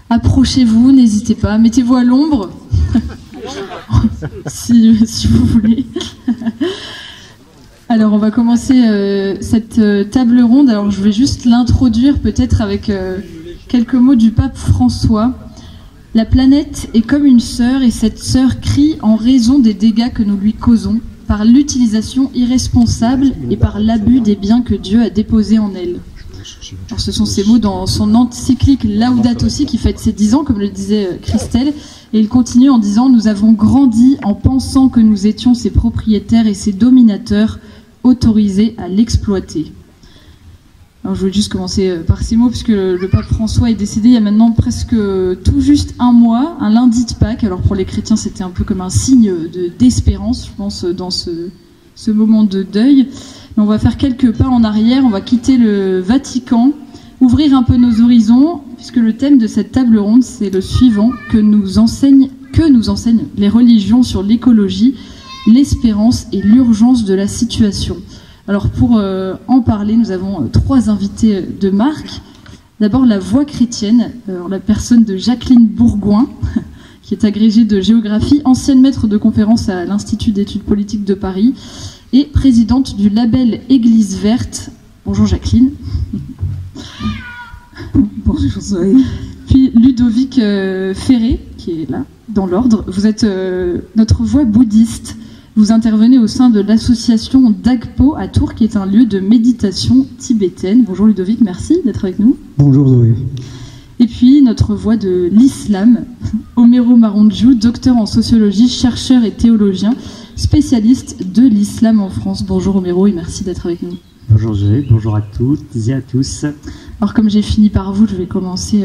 Approchez-vous, n'hésitez pas, mettez-vous à l'ombre, si vous voulez. Alors, on va commencer cette table ronde. Alors, je vais juste l'introduire peut-être avec quelques mots du pape François. La planète est comme une sœur et cette sœur crie en raison des dégâts que nous lui causons, par l'utilisation irresponsable et par l'abus des biens que Dieu a déposés en elle. Alors, ce sont ces mots dans son encyclique Laudato Si qui fête ses 10 ans, comme le disait Christelle, et il continue en disant « Nous avons grandi en pensant que nous étions ses propriétaires et ses dominateurs, autorisés à l'exploiter. » Alors, je voulais juste commencer par ces mots, puisque le pape François est décédé il y a maintenant presque tout juste un mois, un lundi de Pâques. Alors pour les chrétiens, c'était un peu comme un signe d'espérance, je pense, dans ce moment de deuil. Mais on va faire quelques pas en arrière, on va quitter le Vatican, ouvrir un peu nos horizons, puisque le thème de cette table ronde, c'est le suivant, que nous enseignent les religions sur l'écologie, l'espérance et l'urgence de la situation. Alors pour en parler, nous avons 3 invités de marque. D'abord la voix chrétienne, la personne de Jacqueline Bourgoin, qui est agrégée de géographie, ancienne maître de conférence à l'Institut d'études politiques de Paris et présidente du label Église Verte. Bonjour Jacqueline. Bonjour Zoé. Puis Ludovic Ferré, qui est là, dans l'ordre. Vous êtes notre voix bouddhiste. Vous intervenez au sein de l'association Dagpo à Tours, qui est un lieu de méditation tibétaine. Bonjour Ludovic, merci d'être avec nous. Bonjour Zoé. Et puis notre voix de l'islam, Omero Marondjou, docteur en sociologie, chercheur et théologien, spécialiste de l'islam en France. Bonjour Omero et merci d'être avec nous. Bonjour Zoé, bonjour à toutes et à tous. Alors comme j'ai fini par vous, je vais commencer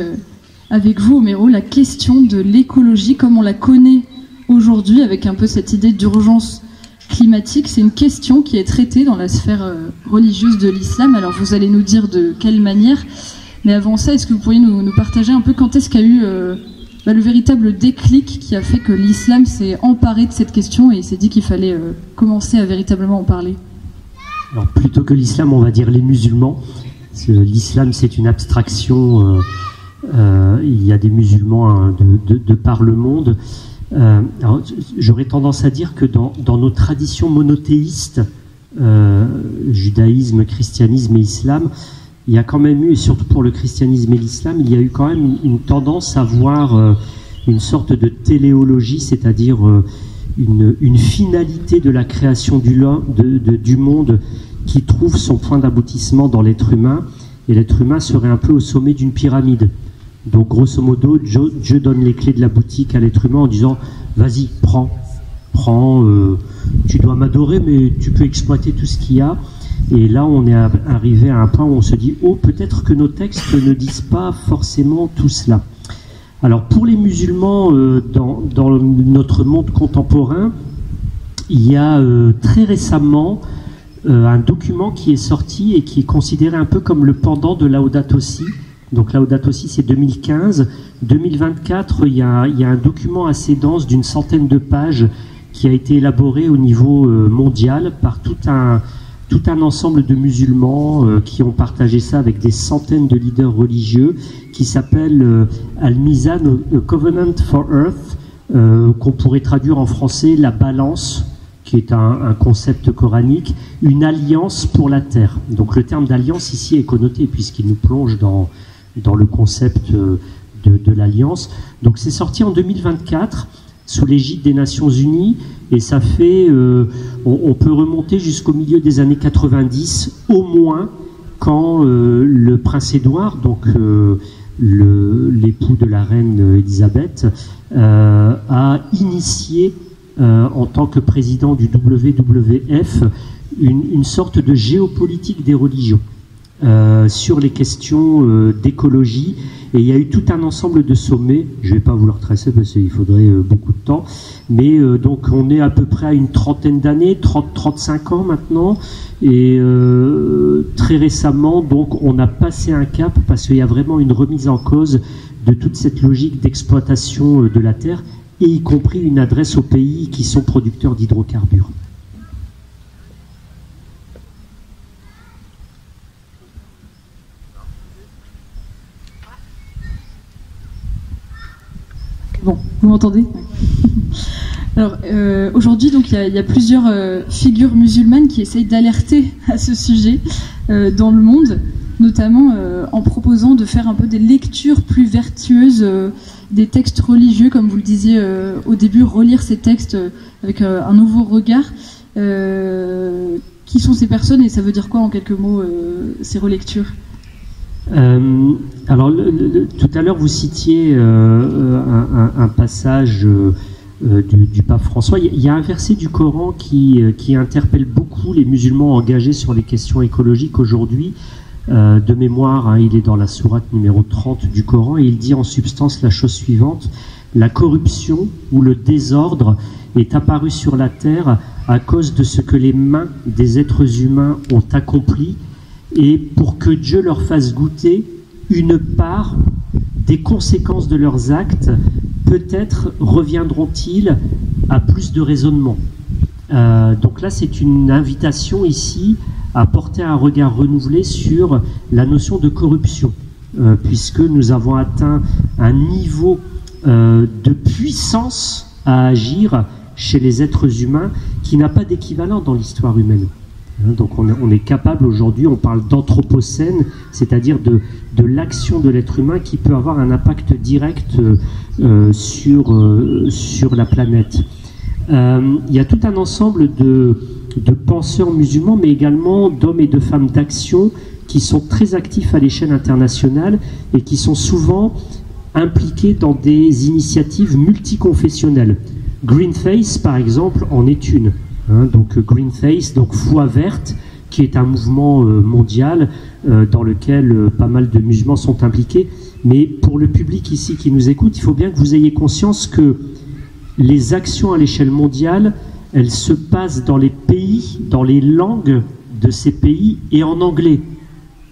avec vous Omero, la question de l'écologie comme on la connaît aujourd'hui, avec un peu cette idée d'urgence climatique. C'est une question qui est traitée dans la sphère religieuse de l'islam. Alors vous allez nous dire de quelle manière, mais avant ça, est-ce que vous pourriez nous partager un peu quand est-ce qu'il y a eu le véritable déclic qui a fait que l'islam s'est emparé de cette question et s'est dit qu'il fallait commencer à véritablement en parler? Alors plutôt que l'islam, on va dire les musulmans. Parce que l'islam, c'est une abstraction. Il y a des musulmans de par le monde. Alors, j'aurais tendance à dire que dans nos traditions monothéistes, judaïsme, christianisme et islam, il y a quand même eu, et surtout pour le christianisme et l'islam, il y a eu quand même une tendance à voir une sorte de téléologie, c'est-à-dire une finalité de la création du monde qui trouve son point d'aboutissement dans l'être humain, et l'être humain serait un peu au sommet d'une pyramide. Donc grosso modo, Dieu donne les clés de la boutique à l'être humain en disant « Vas-y, prends, tu dois m'adorer, mais tu peux exploiter tout ce qu'il y a. » Et là, on est arrivé à un point où on se dit « Oh, peut-être que nos textes ne disent pas forcément tout cela. » Alors pour les musulmans, dans notre monde contemporain, il y a très récemment un document qui est sorti et qui est considéré un peu comme le pendant de Laudato Si. Donc Laudato Si, c'est 2015. 2024, il y a un document assez dense d'une centaine de pages qui a été élaboré au niveau mondial par tout un ensemble de musulmans qui ont partagé ça avec des centaines de leaders religieux, qui s'appelle Al-Mizan, A Covenant for Earth, qu'on pourrait traduire en français la balance, qui est un concept coranique, une alliance pour la terre. Donc le terme d'alliance ici est connoté puisqu'il nous plonge dans le concept de l'alliance. Donc c'est sorti en 2024 sous l'égide des Nations Unies et ça fait, on peut remonter jusqu'au milieu des années 90 au moins, quand le prince Édouard, donc l'époux de la reine Elisabeth, a initié en tant que président du WWF une sorte de géopolitique des religions. Sur les questions d'écologie, et il y a eu tout un ensemble de sommets. Je ne vais pas vous le retracer parce qu'il faudrait beaucoup de temps, mais donc on est à peu près à une trentaine d'années, 30-35 ans maintenant, et très récemment donc on a passé un cap parce qu'il y a vraiment une remise en cause de toute cette logique d'exploitation de la terre, et y compris une adresse aux pays qui sont producteurs d'hydrocarbures. Bon, vous m'entendez? Alors, aujourd'hui, donc, il y a plusieurs figures musulmanes qui essayent d'alerter à ce sujet dans le monde, notamment en proposant de faire un peu des lectures plus vertueuses des textes religieux, comme vous le disiez au début, relire ces textes avec un nouveau regard. Qui sont ces personnes et ça veut dire quoi en quelques mots, ces relectures? Alors, tout à l'heure, vous citiez un passage du pape François. Il y a un verset du Coran qui interpelle beaucoup les musulmans engagés sur les questions écologiques aujourd'hui. De mémoire, hein, il est dans la sourate numéro 30 du Coran et il dit en substance la chose suivante: la corruption ou le désordre est apparu sur la terre à cause de ce que les mains des êtres humains ont accompli, et pour que Dieu leur fasse goûter une part des conséquences de leurs actes, peut-être reviendront-ils à plus de raisonnement. Donc là, c'est une invitation ici à porter un regard renouvelé sur la notion de corruption, puisque nous avons atteint un niveau de puissance à agir chez les êtres humains qui n'a pas d'équivalent dans l'histoire humaine. Donc on est capable aujourd'hui, on parle d'anthropocène, c'est-à-dire de l'action de l'être humain qui peut avoir un impact direct sur la planète. Il y a tout un ensemble de penseurs musulmans, mais également d'hommes et de femmes d'action qui sont très actifs à l'échelle internationale et qui sont souvent impliqués dans des initiatives multiconfessionnelles. Greenpeace, par exemple, en est une. Donc Greenpeace, donc Foi Verte, qui est un mouvement mondial dans lequel pas mal de musulmans sont impliqués. Mais pour le public ici qui nous écoute, il faut bien que vous ayez conscience que les actions à l'échelle mondiale, elles se passent dans les pays, dans les langues de ces pays et en anglais.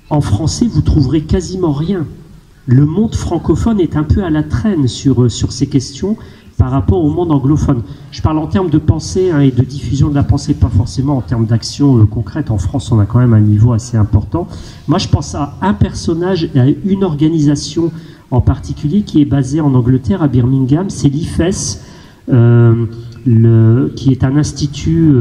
En français, vous trouverez quasiment rien. Le monde francophone est un peu à la traîne sur ces questions par rapport au monde anglophone. Je parle en termes de pensée et de diffusion de la pensée, pas forcément en termes d'action concrète. En France, on a quand même un niveau assez important. Moi, je pense à un personnage et à une organisation en particulier qui est basée en Angleterre, à Birmingham. C'est l'IFES, qui est un institut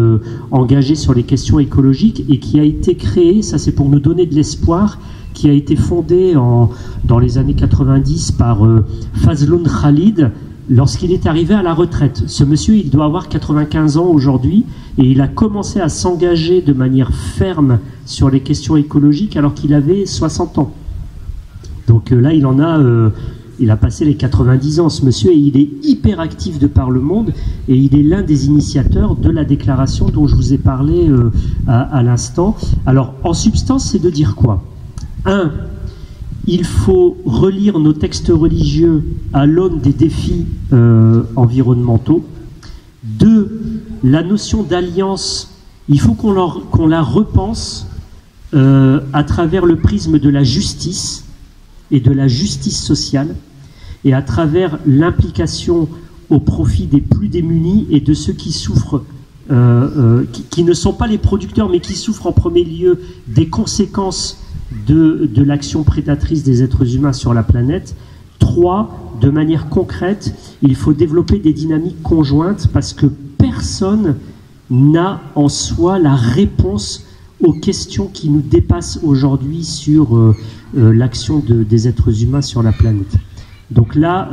engagé sur les questions écologiques et qui a été créé, ça c'est pour nous donner de l'espoir, qui a été fondé dans les années 90 par Fazloun Khalid, lorsqu'il est arrivé à la retraite. Ce monsieur, il doit avoir 95 ans aujourd'hui et il a commencé à s'engager de manière ferme sur les questions écologiques alors qu'il avait 60 ans. Donc là, il a passé les 90 ans, ce monsieur, et il est hyper actif de par le monde et il est l'un des initiateurs de la déclaration dont je vous ai parlé à l'instant. Alors, en substance, c'est de dire quoi? 1. Il faut relire nos textes religieux à l'aune des défis environnementaux. 2. La notion d'alliance, il faut qu'on la repense à travers le prisme de la justice et de la justice sociale et à travers l'implication au profit des plus démunis et de ceux qui souffrent, qui ne sont pas les producteurs mais qui souffrent en premier lieu des conséquences de l'action prédatrice des êtres humains sur la planète. 3. De manière concrète, il faut développer des dynamiques conjointes parce que personne n'a en soi la réponse aux questions qui nous dépassent aujourd'hui sur l'action des êtres humains sur la planète. Donc là,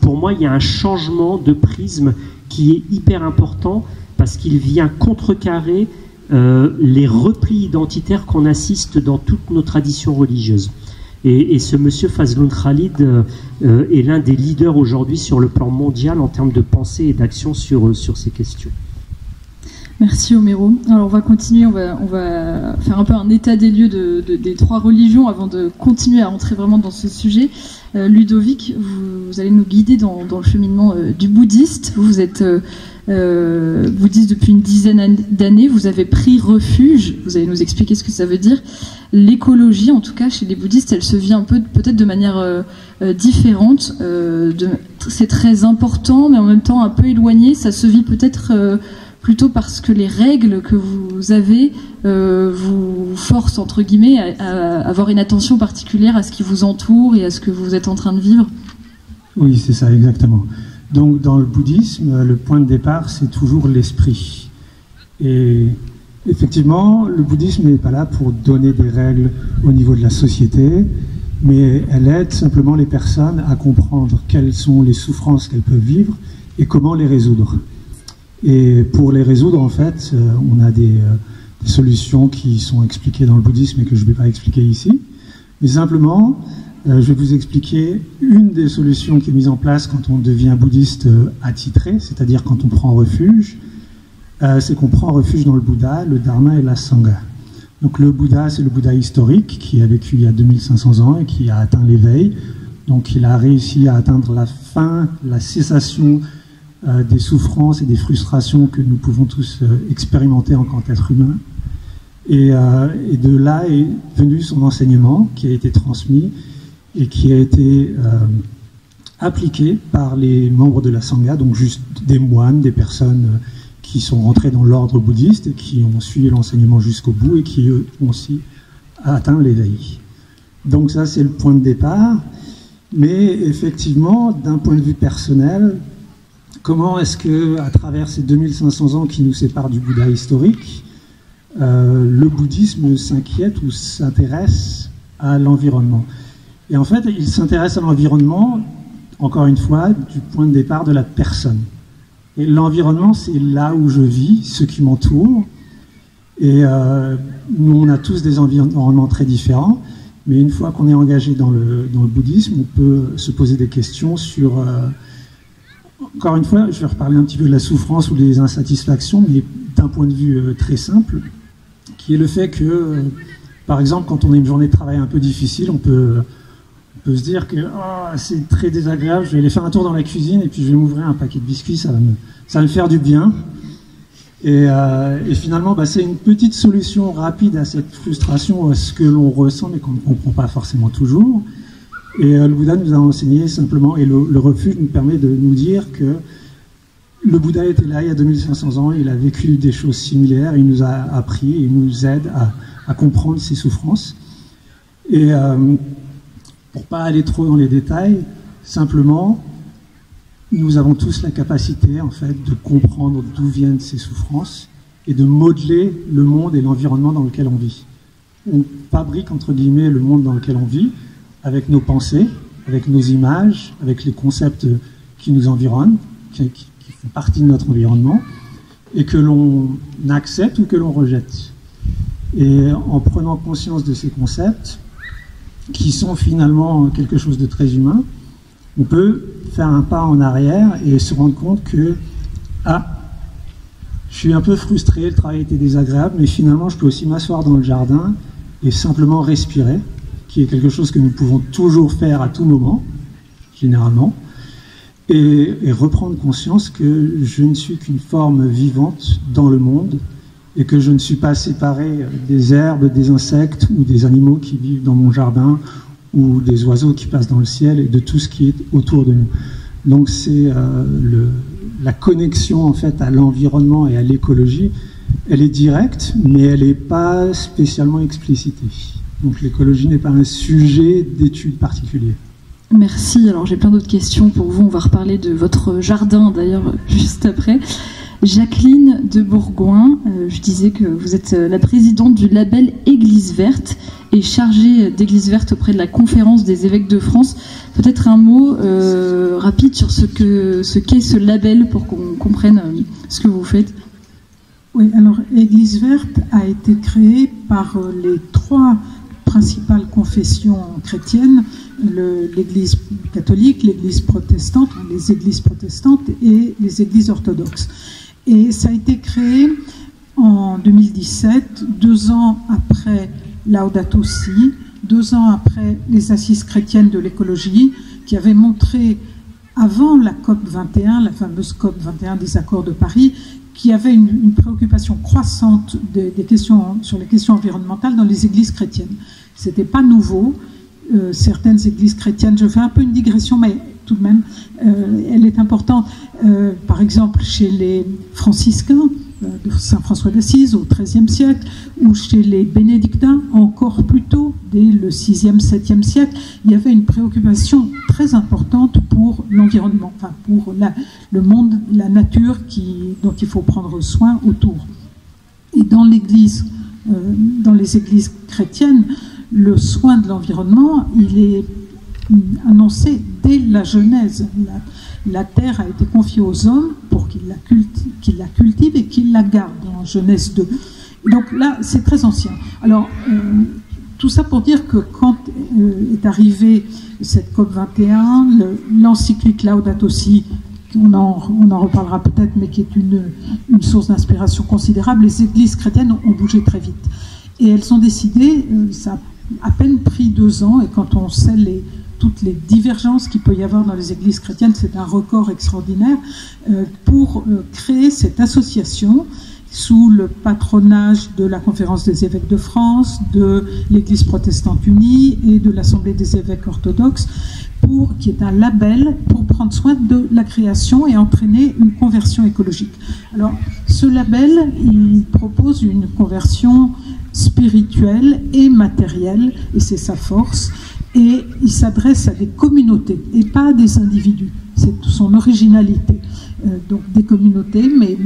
pour moi, il y a un changement de prisme qui est hyper important parce qu'il vient contrecarrer les replis identitaires qu'on assiste dans toutes nos traditions religieuses. Et ce monsieur Fazloun Khalid est l'un des leaders aujourd'hui sur le plan mondial en termes de pensée et d'action sur ces questions. Merci Homero. Alors on va continuer, on va faire un peu un état des lieux des trois religions avant de continuer à entrer vraiment dans ce sujet. Ludovic, vous allez nous guider dans le cheminement du bouddhiste. Vous êtes bouddhiste depuis une dizaine d'années, vous avez pris refuge, vous allez nous expliquer ce que ça veut dire. L'écologie, en tout cas chez les bouddhistes, elle se vit un peu peut-être de manière différente. C'est très important, mais en même temps un peu éloigné. Ça se vit peut-être plutôt parce que les règles que vous avez vous forcent, entre guillemets, à avoir une attention particulière à ce qui vous entoure et à ce que vous êtes en train de vivre. Oui, c'est ça, exactement. Donc, dans le bouddhisme, le point de départ, c'est toujours l'esprit. Et effectivement, le bouddhisme n'est pas là pour donner des règles au niveau de la société, mais elle aide simplement les personnes à comprendre quelles sont les souffrances qu'elles peuvent vivre et comment les résoudre. Et pour les résoudre, en fait, on a des solutions qui sont expliquées dans le bouddhisme et que je ne vais pas expliquer ici. Mais simplement, je vais vous expliquer une des solutions qui est mise en place quand on devient bouddhiste attitré, c'est-à-dire quand on prend refuge. C'est qu'on prend refuge dans le Bouddha, le Dharma et la Sangha. Donc le Bouddha, c'est le Bouddha historique qui a vécu il y a 2500 ans et qui a atteint l'éveil. Donc il a réussi à atteindre la fin, la cessation des souffrances et des frustrations que nous pouvons tous expérimenter en tant qu'être humain. Et de là est venu son enseignement qui a été transmis et qui a été appliqué par les membres de la Sangha, donc juste des moines, des personnes qui sont rentrés dans l'ordre bouddhiste et qui ont suivi l'enseignement jusqu'au bout et qui eux ont aussi atteint l'éveil. Donc ça, c'est le point de départ. Mais effectivement, d'un point de vue personnel, comment est-ce que, à travers ces 2500 ans qui nous séparent du Bouddha historique, le bouddhisme s'inquiète ou s'intéresse à l'environnement? Et en fait, il s'intéresse à l'environnement, encore une fois, du point de départ de la personne. Et l'environnement, c'est là où je vis, ce qui m'entoure. Et nous, on a tous des environnements très différents. Mais une fois qu'on est engagé dans le bouddhisme, on peut se poser des questions sur... encore une fois, je vais reparler un petit peu de la souffrance ou des insatisfactions, mais d'un point de vue très simple, qui est le fait que, par exemple, quand on a une journée de travail un peu difficile, on peut se dire que c'est très désagréable, je vais aller faire un tour dans la cuisine et puis je vais m'ouvrir un paquet de biscuits, ça va me faire du bien. Et finalement, c'est une petite solution rapide à cette frustration, à ce que l'on ressent mais qu'on ne comprend pas forcément toujours. Et le Bouddha nous a enseigné simplement, et le refuge nous permet de nous dire que le Bouddha était là il y a 2500 ans, il a vécu des choses similaires, il nous a appris, il nous aide à comprendre ses souffrances. Et pour ne pas aller trop dans les détails, simplement, nous avons tous la capacité, en fait, de comprendre d'où viennent ces souffrances et de modeler le monde et l'environnement dans lequel on vit. On fabrique, entre guillemets, le monde dans lequel on vit avec nos pensées, avec nos images, avec les concepts qui nous environnent, qui font partie de notre environnement, et que l'on accepte ou que l'on rejette. Et en prenant conscience de ces concepts, qui sont finalement quelque chose de très humain, on peut faire un pas en arrière et se rendre compte que je suis un peu frustré, le travail était désagréable, mais finalement je peux aussi m'asseoir dans le jardin et simplement respirer, qui est quelque chose que nous pouvons toujours faire à tout moment, généralement, et reprendre conscience que je ne suis qu'une forme vivante dans le monde et que je ne suis pas séparé des herbes, des insectes ou des animaux qui vivent dans mon jardin ou des oiseaux qui passent dans le ciel et de tout ce qui est autour de nous. Donc c'est la connexion en fait à l'environnement et à l'écologie, elle est directe, mais elle n'est pas spécialement explicitée. Donc l'écologie n'est pas un sujet d'étude particulier. Merci. Alors j'ai plein d'autres questions pour vous. On va reparler de votre jardin d'ailleurs juste après. Jacqueline de Bourgoin, je disais que vous êtes la présidente du label Église Verte et chargée d'Église Verte auprès de la Conférence des évêques de France. Peut-être un mot rapide sur ce qu'est ce label pour qu'on comprenne ce que vous faites. Oui, alors Église Verte a été créée par les trois principales confessions chrétiennes, l'Église catholique, l'Église protestante, les Églises protestantes et les Églises orthodoxes. Et ça a été créé en 2017, 2 ans après Laudato Si, 2 ans après les Assises chrétiennes de l'écologie, qui avaient montré, avant la COP21, la fameuse COP21 des accords de Paris, qu'il y avait une préoccupation croissante sur les questions environnementales dans les églises chrétiennes. Ce n'était pas nouveau. Certaines églises chrétiennes, je fais un peu une digression, mais tout de même, elle est importante. Par exemple, chez les franciscains, de Saint François d'Assise au XIIIe siècle, ou chez les bénédictins encore plus tôt, dès le VIe, VIIe siècle, il y avait une préoccupation très importante pour l'environnement, enfin pour le monde, la nature dont il faut prendre soin autour. Et dans l'Église, dans les églises chrétiennes, le soin de l'environnement, il est annoncé dès la Genèse. La terre a été confiée aux hommes pour qu'ils la cultivent et qu'ils la gardent, en Genèse 2. Donc là, c'est très ancien. Alors, tout ça pour dire que quand est arrivée cette COP21, l'encyclique Laudato Si, on en reparlera peut-être, mais qui est une source d'inspiration considérable, les églises chrétiennes ont bougé très vite. Et elles ont décidé, ça a à peine pris 2 ans, et quand on sait toutes les divergences qu'il peut y avoir dans les églises chrétiennes, c'est un record extraordinaire, pour créer cette association sous le patronage de la Conférence des évêques de France, de l'Église protestante unie et de l'Assemblée des évêques orthodoxes, qui est un label pour prendre soin de la création et entraîner une conversion écologique. Alors, ce label, il propose une conversion spirituelle et matérielle, et c'est sa force, et il s'adresse à des communautés et pas à des individus. C'est son originalité. Donc des communautés, mais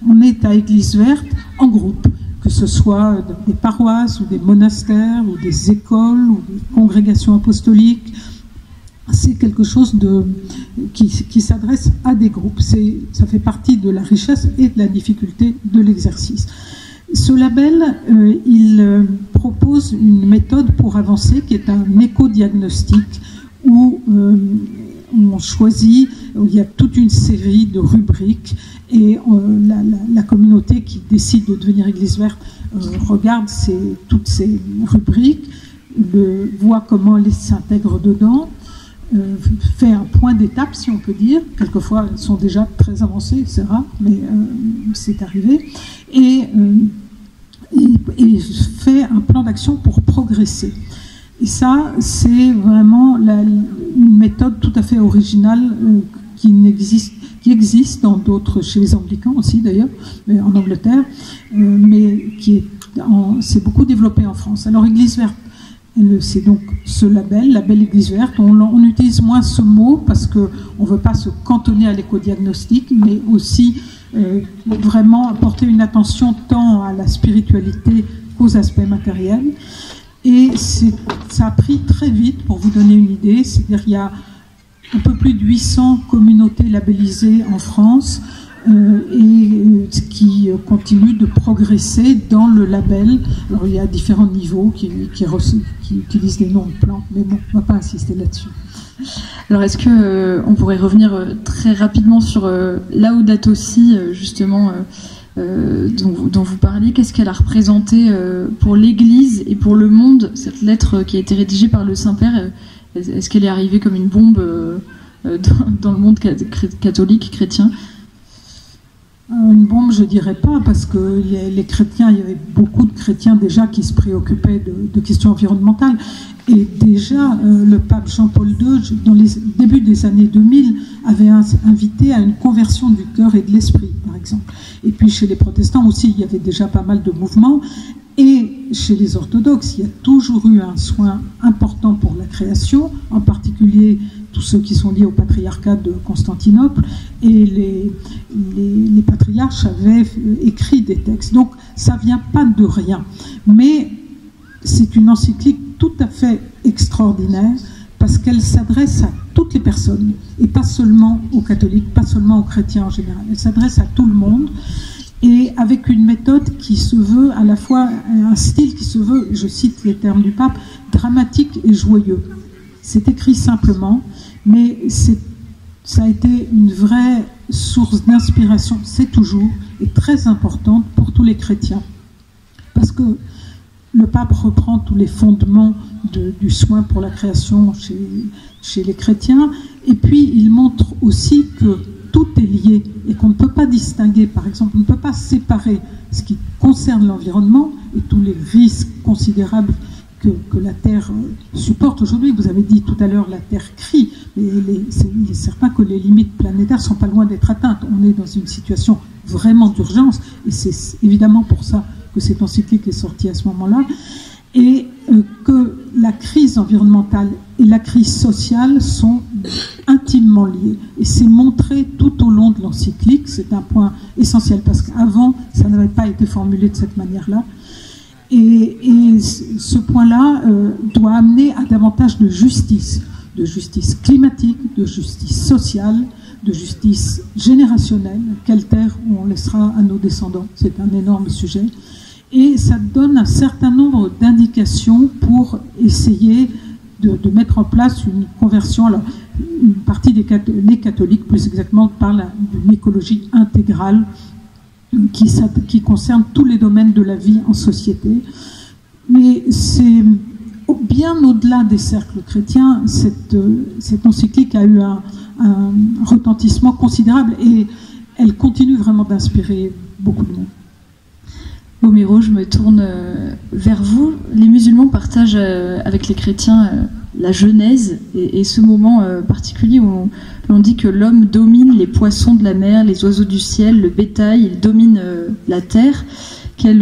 on est à Église Verte en groupe, que ce soit des paroisses ou des monastères ou des écoles ou des congrégations apostoliques. C'est quelque chose qui s'adresse à des groupes. Ça fait partie de la richesse et de la difficulté de l'exercice. Ce label, il propose une méthode pour avancer qui est un éco-diagnostic où on choisit, il y a toute une série de rubriques et la communauté qui décide de devenir Église Verte regarde toutes ces rubriques, voit comment elles s'intègrent dedans, fait un point d'étape, si on peut dire. Quelquefois, elles sont déjà très avancées, c'est rare, mais c'est arrivé. Et fait un plan d'action pour progresser. Et ça, c'est vraiment une méthode tout à fait originale qui existe dans d'autres, chez les anglicans aussi d'ailleurs, en Angleterre, mais c'est beaucoup développé en France. Alors, Église Verte, c'est donc ce label Église Verte. On utilise moins ce mot parce qu'on ne veut pas se cantonner à l'éco-diagnostic, mais aussi vraiment apporter une attention tant à la spiritualité qu'aux aspects matériels. Et ça a pris très vite, pour vous donner une idée, c'est-à-dire qu'il y a un peu plus de 800 communautés labellisées en France et qui continuent de progresser dans le label. Alors il y a différents niveaux qui utilisent des noms de plantes, mais bon, on ne va pas insister là-dessus. Alors est-ce qu'on pourrait revenir très rapidement sur Laudato Si, justement, dont vous parliez? Qu'est-ce qu'elle a représenté pour l'Église et pour le monde, cette lettre qui a été rédigée par le Saint-Père? Est-ce qu'elle est arrivée comme une bombe dans le monde catholique, chrétien? Une bombe, je dirais pas, parce que les chrétiens, il y avait beaucoup de chrétiens déjà qui se préoccupaient de questions environnementales. Et déjà, le pape Jean-Paul II, dans les débuts des années 2000, avait invité à une conversion du cœur et de l'esprit, par exemple. Et puis chez les protestants aussi, il y avait déjà pas mal de mouvements. Et chez les orthodoxes, il y a toujours eu un soin important pour la création, en particulier tous ceux qui sont liés au patriarcat de Constantinople, et les patriarches avaient écrit des textes. Donc ça ne vient pas de rien. Mais c'est une encyclique tout à fait extraordinaire, parce qu'elle s'adresse à toutes les personnes, et pas seulement aux catholiques, pas seulement aux chrétiens en général. Elle s'adresse à tout le monde, et avec une méthode qui se veut à la fois, un style qui se veut, je cite les termes du pape, dramatique et joyeux. C'est écrit simplement, mais ça a été une vraie source d'inspiration, c'est toujours, et très importante pour tous les chrétiens. Parce que le pape reprend tous les fondements du soin pour la création chez les chrétiens, et puis il montre aussi que tout est lié et qu'on ne peut pas distinguer, par exemple, on ne peut pas séparer ce qui concerne l'environnement et tous les risques considérables que la terre supporte aujourd'hui. Vous avez dit tout à l'heure la terre crie, mais il est certain que les limites planétaires sont pas loin d'être atteintes. On est dans une situation vraiment d'urgence, et c'est évidemment pour ça que cette encyclique est sortie à ce moment-là, et que la crise environnementale et la crise sociale sont intimement liées. Et c'est montré tout au long de l'encyclique, c'est un point essentiel, parce qu'avant, ça n'avait pas été formulé de cette manière-là. Et ce point-là doit amener à davantage de justice climatique, de justice sociale, de justice générationnelle. Quelle terre on laissera à nos descendants? C'est un énorme sujet. Et ça donne un certain nombre d'indications pour essayer de mettre en place une conversion. Alors, une partie des catholiques, plus exactement, parlent d'une écologie intégrale qui concerne tous les domaines de la vie en société. Mais c'est bien au-delà des cercles chrétiens. Cette encyclique a eu un retentissement considérable et elle continue vraiment d'inspirer beaucoup de monde. Omiro, je me tourne vers vous. Les musulmans partagent avec les chrétiens la Genèse et ce moment particulier où l'on dit que l'homme domine les poissons de la mer, les oiseaux du ciel, le bétail, il domine la terre. Quelle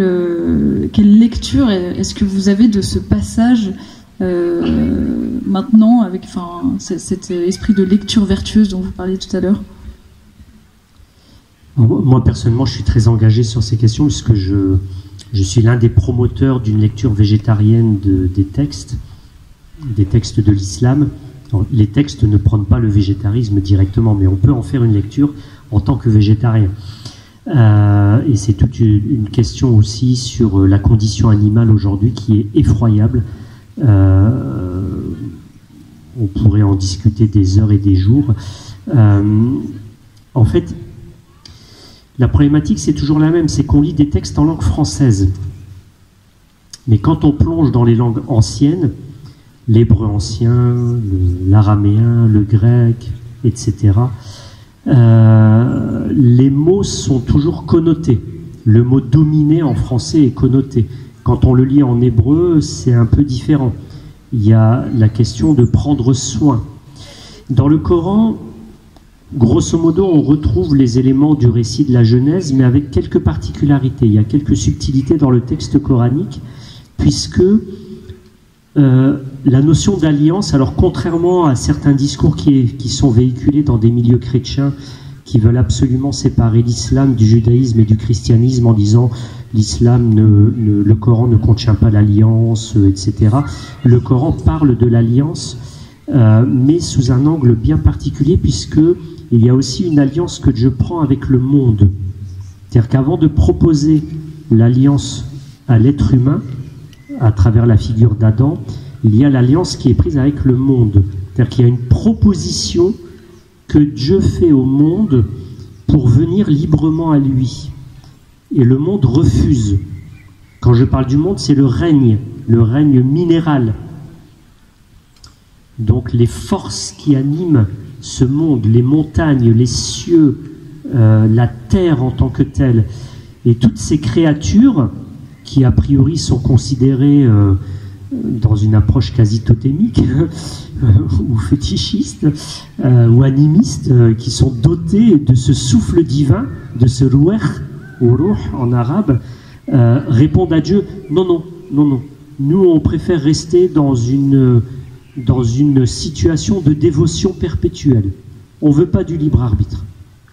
lecture est-ce que vous avez de ce passage maintenant avec cet esprit de lecture vertueuse dont vous parliez tout à l'heure? Moi, personnellement, je suis très engagé sur ces questions puisque je suis l'un des promoteurs d'une lecture végétarienne des textes de l'islam. Les textes ne prennent pas le végétarisme directement, mais on peut en faire une lecture en tant que végétarien. Et c'est toute une question aussi sur la condition animale aujourd'hui qui est effroyable. On pourrait en discuter des heures et des jours. En fait, la problématique, c'est toujours la même, c'est qu'on lit des textes en langue française. Mais quand on plonge dans les langues anciennes, l'hébreu ancien, l'araméen, le grec, etc., les mots sont toujours connotés. Le mot « dominer » en français est connoté. Quand on le lit en hébreu, c'est un peu différent. Il y a la question de prendre soin. Dans le Coran, grosso modo, on retrouve les éléments du récit de la Genèse, mais avec quelques particularités. Il y a quelques subtilités dans le texte coranique, puisque la notion d'alliance, alors contrairement à certains discours qui sont véhiculés dans des milieux chrétiens qui veulent absolument séparer l'islam du judaïsme et du christianisme en disant l'islam, le Coran ne contient pas l'alliance, etc. Le Coran parle de l'alliance, mais sous un angle bien particulier, puisque il y a aussi une alliance que Dieu prend avec le monde. C'est-à-dire qu'avant de proposer l'alliance à l'être humain, à travers la figure d'Adam, il y a l'alliance qui est prise avec le monde. C'est-à-dire qu'il y a une proposition que Dieu fait au monde pour venir librement à lui. Et le monde refuse. Quand je parle du monde, c'est le règne minéral. Donc les forces qui animent ce monde, les montagnes, les cieux, la terre en tant que telle, et toutes ces créatures qui a priori sont considérées dans une approche quasi totémique ou fétichiste ou animiste, qui sont dotées de ce souffle divin, de ce ruh ou ruh en arabe, répondent à Dieu non, nous on préfère rester dans une situation de dévotion perpétuelle. On ne veut pas du libre arbitre,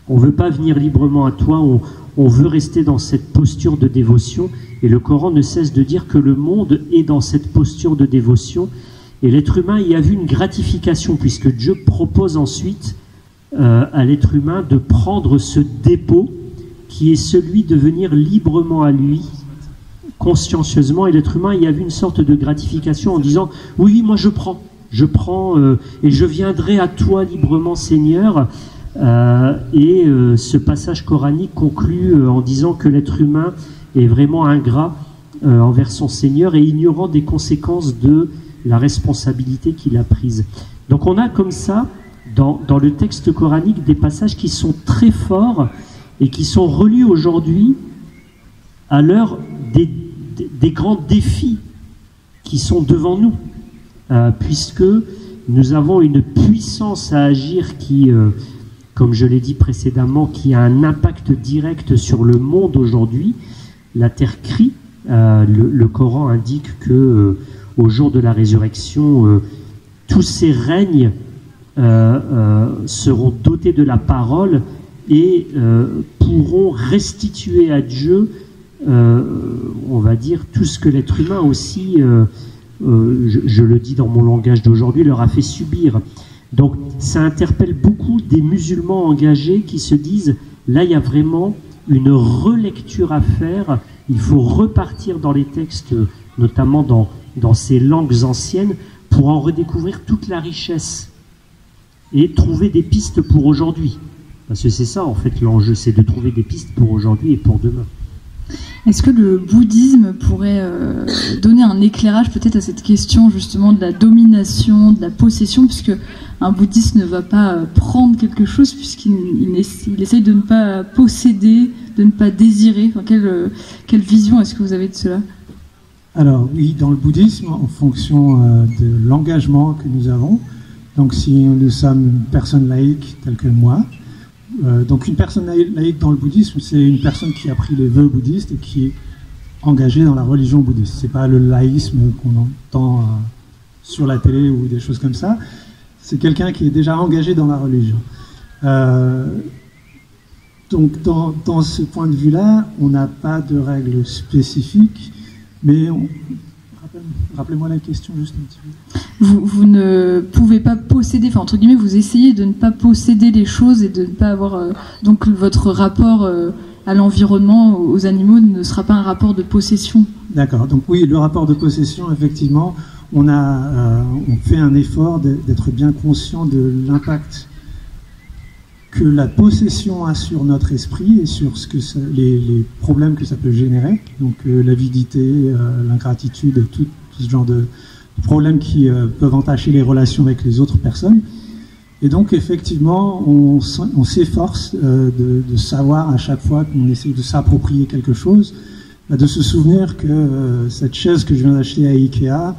on ne veut pas venir librement à toi, on veut rester dans cette posture de dévotion. Et le Coran ne cesse de dire que le monde est dans cette posture de dévotion. Et l'être humain y a vu une gratification, puisque Dieu propose ensuite à l'être humain de prendre ce dépôt qui est celui de venir librement à lui, consciencieusement. Et l'être humain y a vu une sorte de gratification en disant « Oui, moi je prends et je viendrai à toi librement, Seigneur ». Ce passage coranique conclut en disant que l'être humain est vraiment ingrat envers son Seigneur et ignorant des conséquences de la responsabilité qu'il a prise. Donc on a comme ça, dans le texte coranique, des passages qui sont très forts et qui sont relus aujourd'hui à l'heure des grands défis qui sont devant nous, puisque nous avons une puissance à agir qui, comme je l'ai dit précédemment, qui a un impact direct sur le monde aujourd'hui. La terre crie. Le Coran indique que au jour de la résurrection, tous ces règnes seront dotés de la parole et pourront restituer à Dieu, on va dire, tout ce que l'être humain aussi, je le dis dans mon langage d'aujourd'hui, leur a fait subir. Donc ça interpelle beaucoup des musulmans engagés qui se disent, là il y a vraiment une relecture à faire, il faut repartir dans les textes, notamment dans ces langues anciennes, pour en redécouvrir toute la richesse et trouver des pistes pour aujourd'hui. Parce que c'est ça en fait l'enjeu, c'est de trouver des pistes pour aujourd'hui et pour demain. Est-ce que le bouddhisme pourrait donner un éclairage peut-être à cette question justement de la domination, de la possession, puisque un bouddhiste ne va pas prendre quelque chose puisqu'il essaye de ne pas posséder, de ne pas désirer. Enfin, quelle vision est-ce que vous avez de cela? Alors oui, dans le bouddhisme, en fonction de l'engagement que nous avons, donc si nous sommes une personne laïque telle que moi, donc une personne laïque dans le bouddhisme, c'est une personne qui a pris les vœux bouddhistes et qui est engagée dans la religion bouddhiste. C'est pas le laïsme qu'on entend sur la télé ou des choses comme ça. C'est quelqu'un qui est déjà engagé dans la religion. Donc dans ce point de vue-là, on n'a pas de règles spécifiques, mais rappelez-moi la question juste un petit peu. Vous ne pouvez pas posséder, enfin entre guillemets, vous essayez de ne pas posséder les choses et de ne pas avoir... donc votre rapport à l'environnement, aux animaux, ne sera pas un rapport de possession. D'accord, donc oui, le rapport de possession, effectivement, on fait un effort d'être bien conscient de l'impact que la possession a sur notre esprit et sur les problèmes que ça peut générer, donc l'avidité, l'ingratitude et tout ce genre de problèmes qui peuvent entacher les relations avec les autres personnes. Et donc effectivement, on s'efforce de savoir à chaque fois qu'on essaie de s'approprier quelque chose, de se souvenir que cette chaise que je viens d'acheter à Ikea,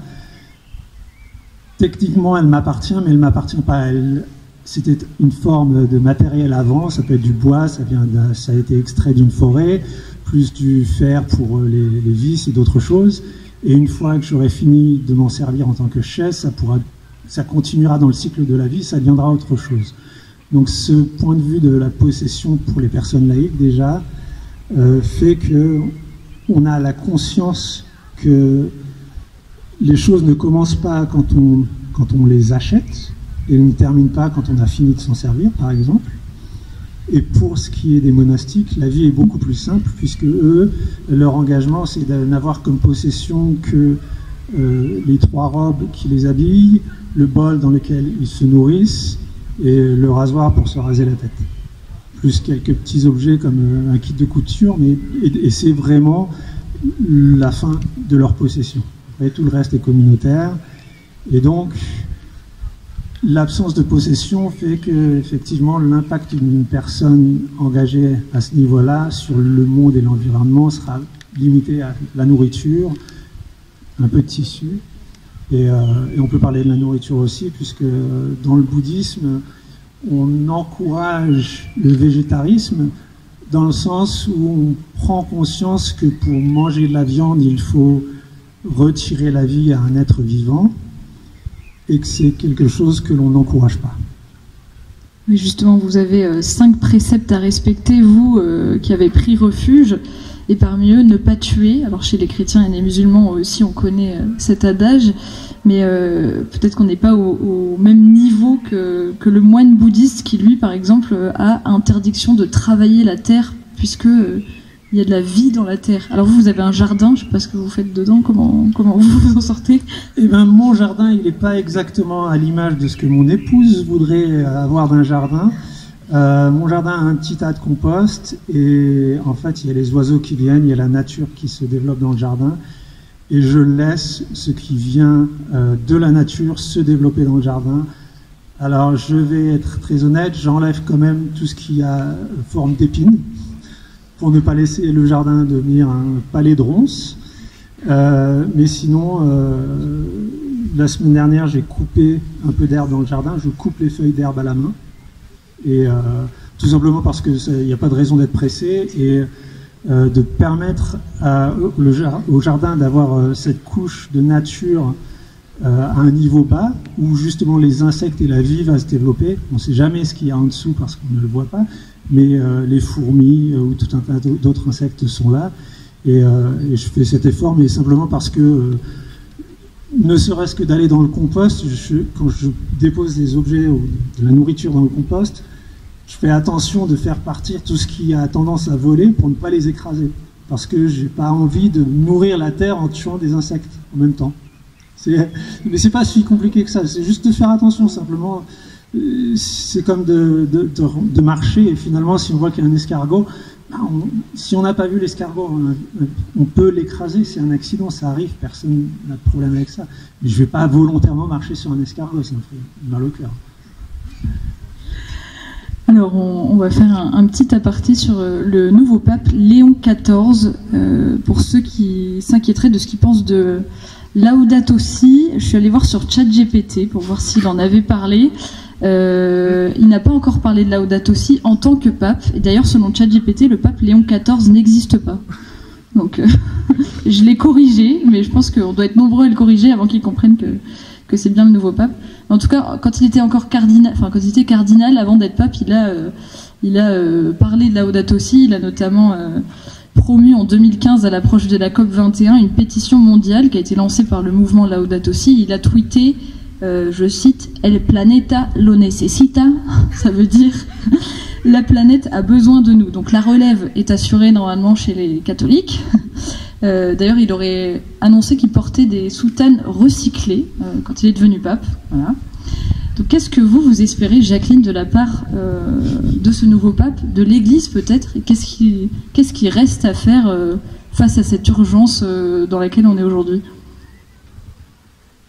techniquement elle m'appartient, mais elle ne m'appartient pas à elle. C'était une forme de matériel avant, ça peut être du bois, ça a été extrait d'une forêt, plus du fer pour les vis et d'autres choses. Et une fois que j'aurai fini de m'en servir en tant que chaise, ça continuera dans le cycle de la vie, ça deviendra autre chose. Donc ce point de vue de la possession pour les personnes laïques déjà fait qu'on a la conscience que les choses ne commencent pas quand on les achète, et ne termine pas quand on a fini de s'en servir, par exemple. Et pour ce qui est des monastiques, la vie est beaucoup plus simple, puisque eux, leur engagement, c'est de n'avoir comme possession que les 3 robes qui les habillent, le bol dans lequel ils se nourrissent, et le rasoir pour se raser la tête. Plus quelques petits objets comme un kit de couture, et c'est vraiment la fin de leur possession. Et tout le reste est communautaire. Et donc, l'absence de possession fait que, effectivement, l'impact d'une personne engagée à ce niveau-là sur le monde et l'environnement sera limité à la nourriture, un peu de tissu, et on peut parler de la nourriture aussi, puisque dans le bouddhisme, on encourage le végétarisme dans le sens où on prend conscience que pour manger de la viande, il faut retirer la vie à un être vivant, et que c'est quelque chose que l'on n'encourage pas. Oui, justement, vous avez 5 préceptes à respecter, vous qui avez pris refuge, et parmi eux, ne pas tuer. Alors chez les chrétiens et les musulmans aussi, on connaît cet adage, mais peut-être qu'on n'est pas au même niveau que le moine bouddhiste qui, lui, par exemple, a interdiction de travailler la terre, puisque il y a de la vie dans la terre. Alors vous avez un jardin, je ne sais pas ce que vous faites dedans, comment vous vous en sortez? Eh bien, mon jardin, il n'est pas exactement à l'image de ce que mon épouse voudrait avoir d'un jardin. Mon jardin a un petit tas de compost, et en fait, il y a les oiseaux qui viennent, il y a la nature qui se développe dans le jardin, et je laisse ce qui vient de la nature se développer dans le jardin. Alors, je vais être très honnête, j'enlève quand même tout ce qui a forme d'épine, pour ne pas laisser le jardin devenir un palais de ronces. Mais sinon, la semaine dernière, j'ai coupé un peu d'herbe dans le jardin. Je coupe les feuilles d'herbe à la main. Et tout simplement parce qu'il n'y a pas de raison d'être pressé. Et de permettre au jardin d'avoir cette couche de nature à un niveau bas, où justement les insectes et la vie va se développer. On ne sait jamais ce qu'il y a en dessous parce qu'on ne le voit pas, mais les fourmis ou tout un tas d'autres insectes sont là. Et je fais cet effort, mais simplement parce que, ne serait-ce que d'aller dans le compost, quand je dépose des objets ou de la nourriture dans le compost, je fais attention de faire partir tout ce qui a tendance à voler pour ne pas les écraser. Parce que je n'ai pas envie de nourrir la terre en tuant des insectes en même temps. Mais c'est pas si compliqué que ça, c'est juste de faire attention simplement. C'est comme de marcher et finalement si on voit qu'il y a un escargot, si on n'a pas vu l'escargot, on peut l'écraser, c'est un accident, ça arrive, personne n'a de problème avec ça. Mais je ne vais pas volontairement marcher sur un escargot, ça me fait mal au cœur. Alors, on va faire un petit aparté sur le nouveau pape Léon XIV, pour ceux qui s'inquiéteraient de ce qu'il pense de Laudato Si. Je suis allée voir sur ChatGPT pour voir s'il en avait parlé. Il n'a pas encore parlé de Laudato Si en tant que pape. Et d'ailleurs, selon ChatGPT, le pape Léon XIV n'existe pas. Donc, je l'ai corrigé, mais je pense qu'on doit être nombreux à le corriger avant qu'il comprenne que c'est bien le nouveau pape. En tout cas, quand il était encore cardinal, avant d'être pape, il a parlé de Laudato Si. Il a notamment promu en 2015, à l'approche de la COP21, une pétition mondiale qui a été lancée par le mouvement Laudato Si. Il a tweeté, je cite, « El planeta lo necesita », ça veut dire « la planète a besoin de nous ». Donc la relève est assurée normalement chez les catholiques. D'ailleurs, il aurait annoncé qu'il portait des soutanes recyclées quand il est devenu pape. Voilà. Donc, qu'est-ce que vous espérez, Jacqueline, de la part de ce nouveau pape, de l'Église peut-être, et qu'est-ce qui reste à faire face à cette urgence dans laquelle on est aujourd'hui?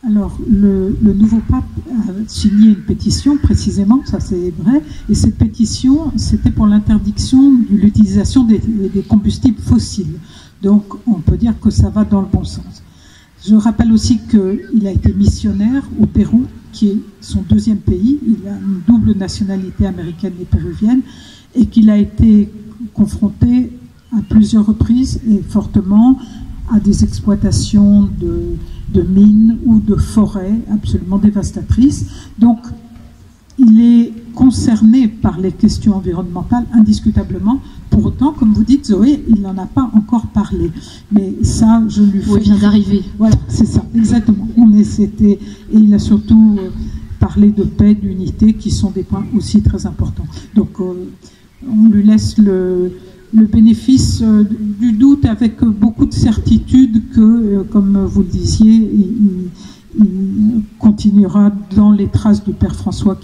Alors, le nouveau pape a signé une pétition, précisément, ça c'est vrai, et cette pétition, c'était pour l'interdiction de l'utilisation des combustibles fossiles. Donc, on peut dire que ça va dans le bon sens. Je rappelle aussi qu'il a été missionnaire au Pérou, qui est son deuxième pays. Il a une double nationalité américaine et péruvienne, et qu'il a été confronté à plusieurs reprises et fortement à des exploitations de mines ou de forêts absolument dévastatrices. Donc, il est concerné par les questions environnementales, indiscutablement. Pour autant, comme vous dites, Zoé, il n'en a pas encore parlé. Mais ça, je lui fais... Oui, il vient d'arriver. Voilà, c'est ça, exactement. Et il a surtout parlé de paix, d'unité, qui sont des points aussi très importants. Donc, on lui laisse le bénéfice du doute avec beaucoup de certitude que, comme vous le disiez, il continuera dans les traces du Père François,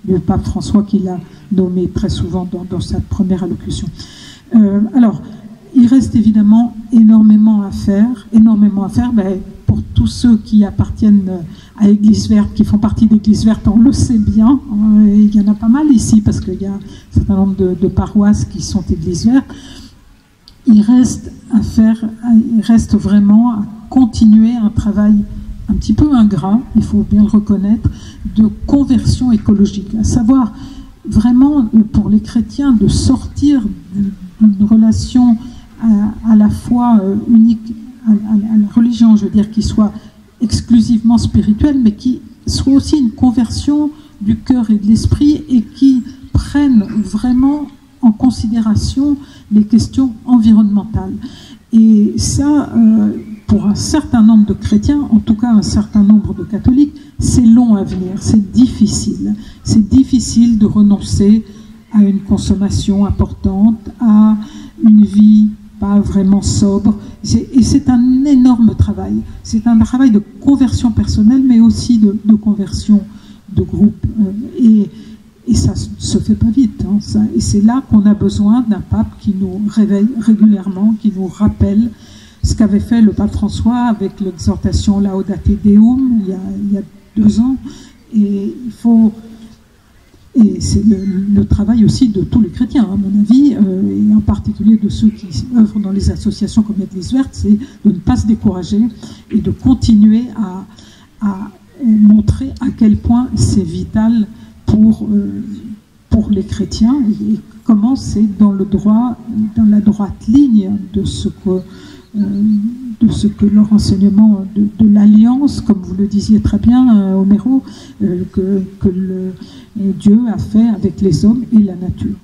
du pape François qu'il a nommé très souvent dans sa première allocution. Alors, il reste évidemment énormément à faire pour tous ceux qui appartiennent à Église Verte, qui font partie d'Église Verte, on le sait bien, il y en a pas mal ici, parce qu'il y a un certain nombre de paroisses qui sont Église Verte. Il reste vraiment à continuer un travail un petit peu ingrat, il faut bien le reconnaître, de conversion écologique, à savoir vraiment pour les chrétiens de sortir d'une relation à la fois unique, à la religion, je veux dire, qui soit exclusivement spirituelle, mais qui soit aussi une conversion du cœur et de l'esprit, et qui prenne vraiment en considération les questions environnementales. Et ça, pour un certain nombre de chrétiens, en tout cas un certain nombre de catholiques, c'est long à venir, c'est difficile. C'est difficile de renoncer à une consommation importante, à une vie pas vraiment sobre. Et c'est un énorme travail. C'est un travail de conversion personnelle, mais aussi de conversion de groupe. Et ça ne se fait pas vite. Et c'est là qu'on a besoin d'un pape qui nous réveille régulièrement, qui nous rappelle ce qu'avait fait le pape François avec l'exhortation Laudate Deum il y a 2 ans. Et il faut Et c'est le travail aussi de tous les chrétiens, à mon avis, et en particulier de ceux qui œuvrent dans les associations comme l'Église verte, c'est de ne pas se décourager et de continuer à montrer à quel point c'est vital pour les chrétiens et comment c'est dans la droite ligne de ce que leur enseignement de l'alliance, comme vous le disiez très bien, Homero, que Dieu a fait avec les hommes et la nature.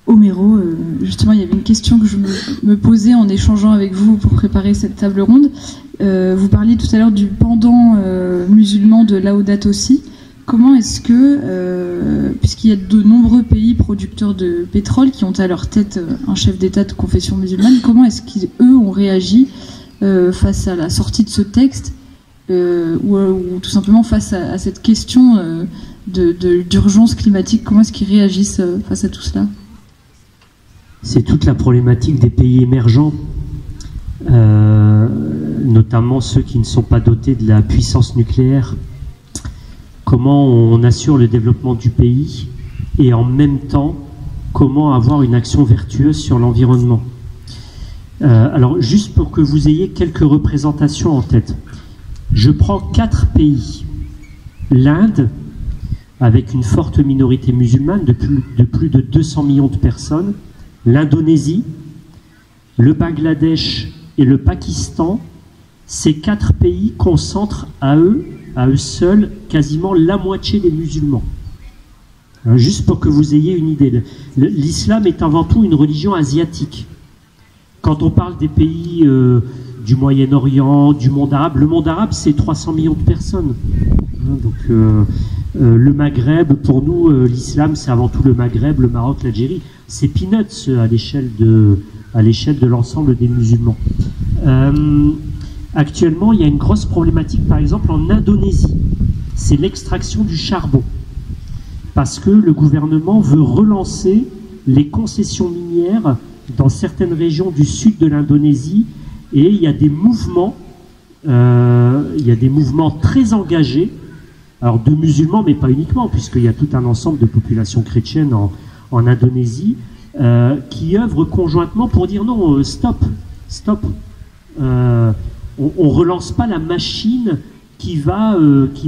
Homero, justement, il y avait une question que je me posais en échangeant avec vous pour préparer cette table ronde. Vous parliez tout à l'heure du pendant musulman de Laudato Si. Comment est-ce que, puisqu'il y a de nombreux pays producteurs de pétrole qui ont à leur tête un chef d'État de confession musulmane, comment est-ce qu'eux ont réagi face à la sortie de ce texte ou tout simplement face à cette question d'urgence climatique? Comment est-ce qu'ils réagissent face à tout cela? C'est toute la problématique des pays émergents, notamment ceux qui ne sont pas dotés de la puissance nucléaire. Comment on assure le développement du pays et en même temps, comment avoir une action vertueuse sur l'environnement. Alors, juste pour que vous ayez quelques représentations en tête, je prends 4 pays. L'Inde, avec une forte minorité musulmane de plus de 200 millions de personnes, l'Indonésie, le Bangladesh et le Pakistan. Ces 4 pays concentrent à eux seuls quasiment la moitié des musulmans. Alors, juste pour que vous ayez une idée, l'islam est avant tout une religion asiatique. Quand on parle des pays du Moyen-Orient, du monde arabe, le monde arabe c'est 300 millions de personnes. Donc le Maghreb, pour nous, l'islam c'est avant tout le Maghreb, le Maroc, l'Algérie. C'est peanuts à l'échelle de l'ensemble des musulmans. Actuellement, il y a une grosse problématique, par exemple, en Indonésie. C'est l'extraction du charbon. Parce que le gouvernement veut relancer les concessions minières dans certaines régions du sud de l'Indonésie. Et il y a des mouvements, très engagés, alors de musulmans, mais pas uniquement, puisqu'il y a tout un ensemble de populations chrétiennes en Indonésie, qui œuvrent conjointement pour dire non, stop. On relance pas la machine qui va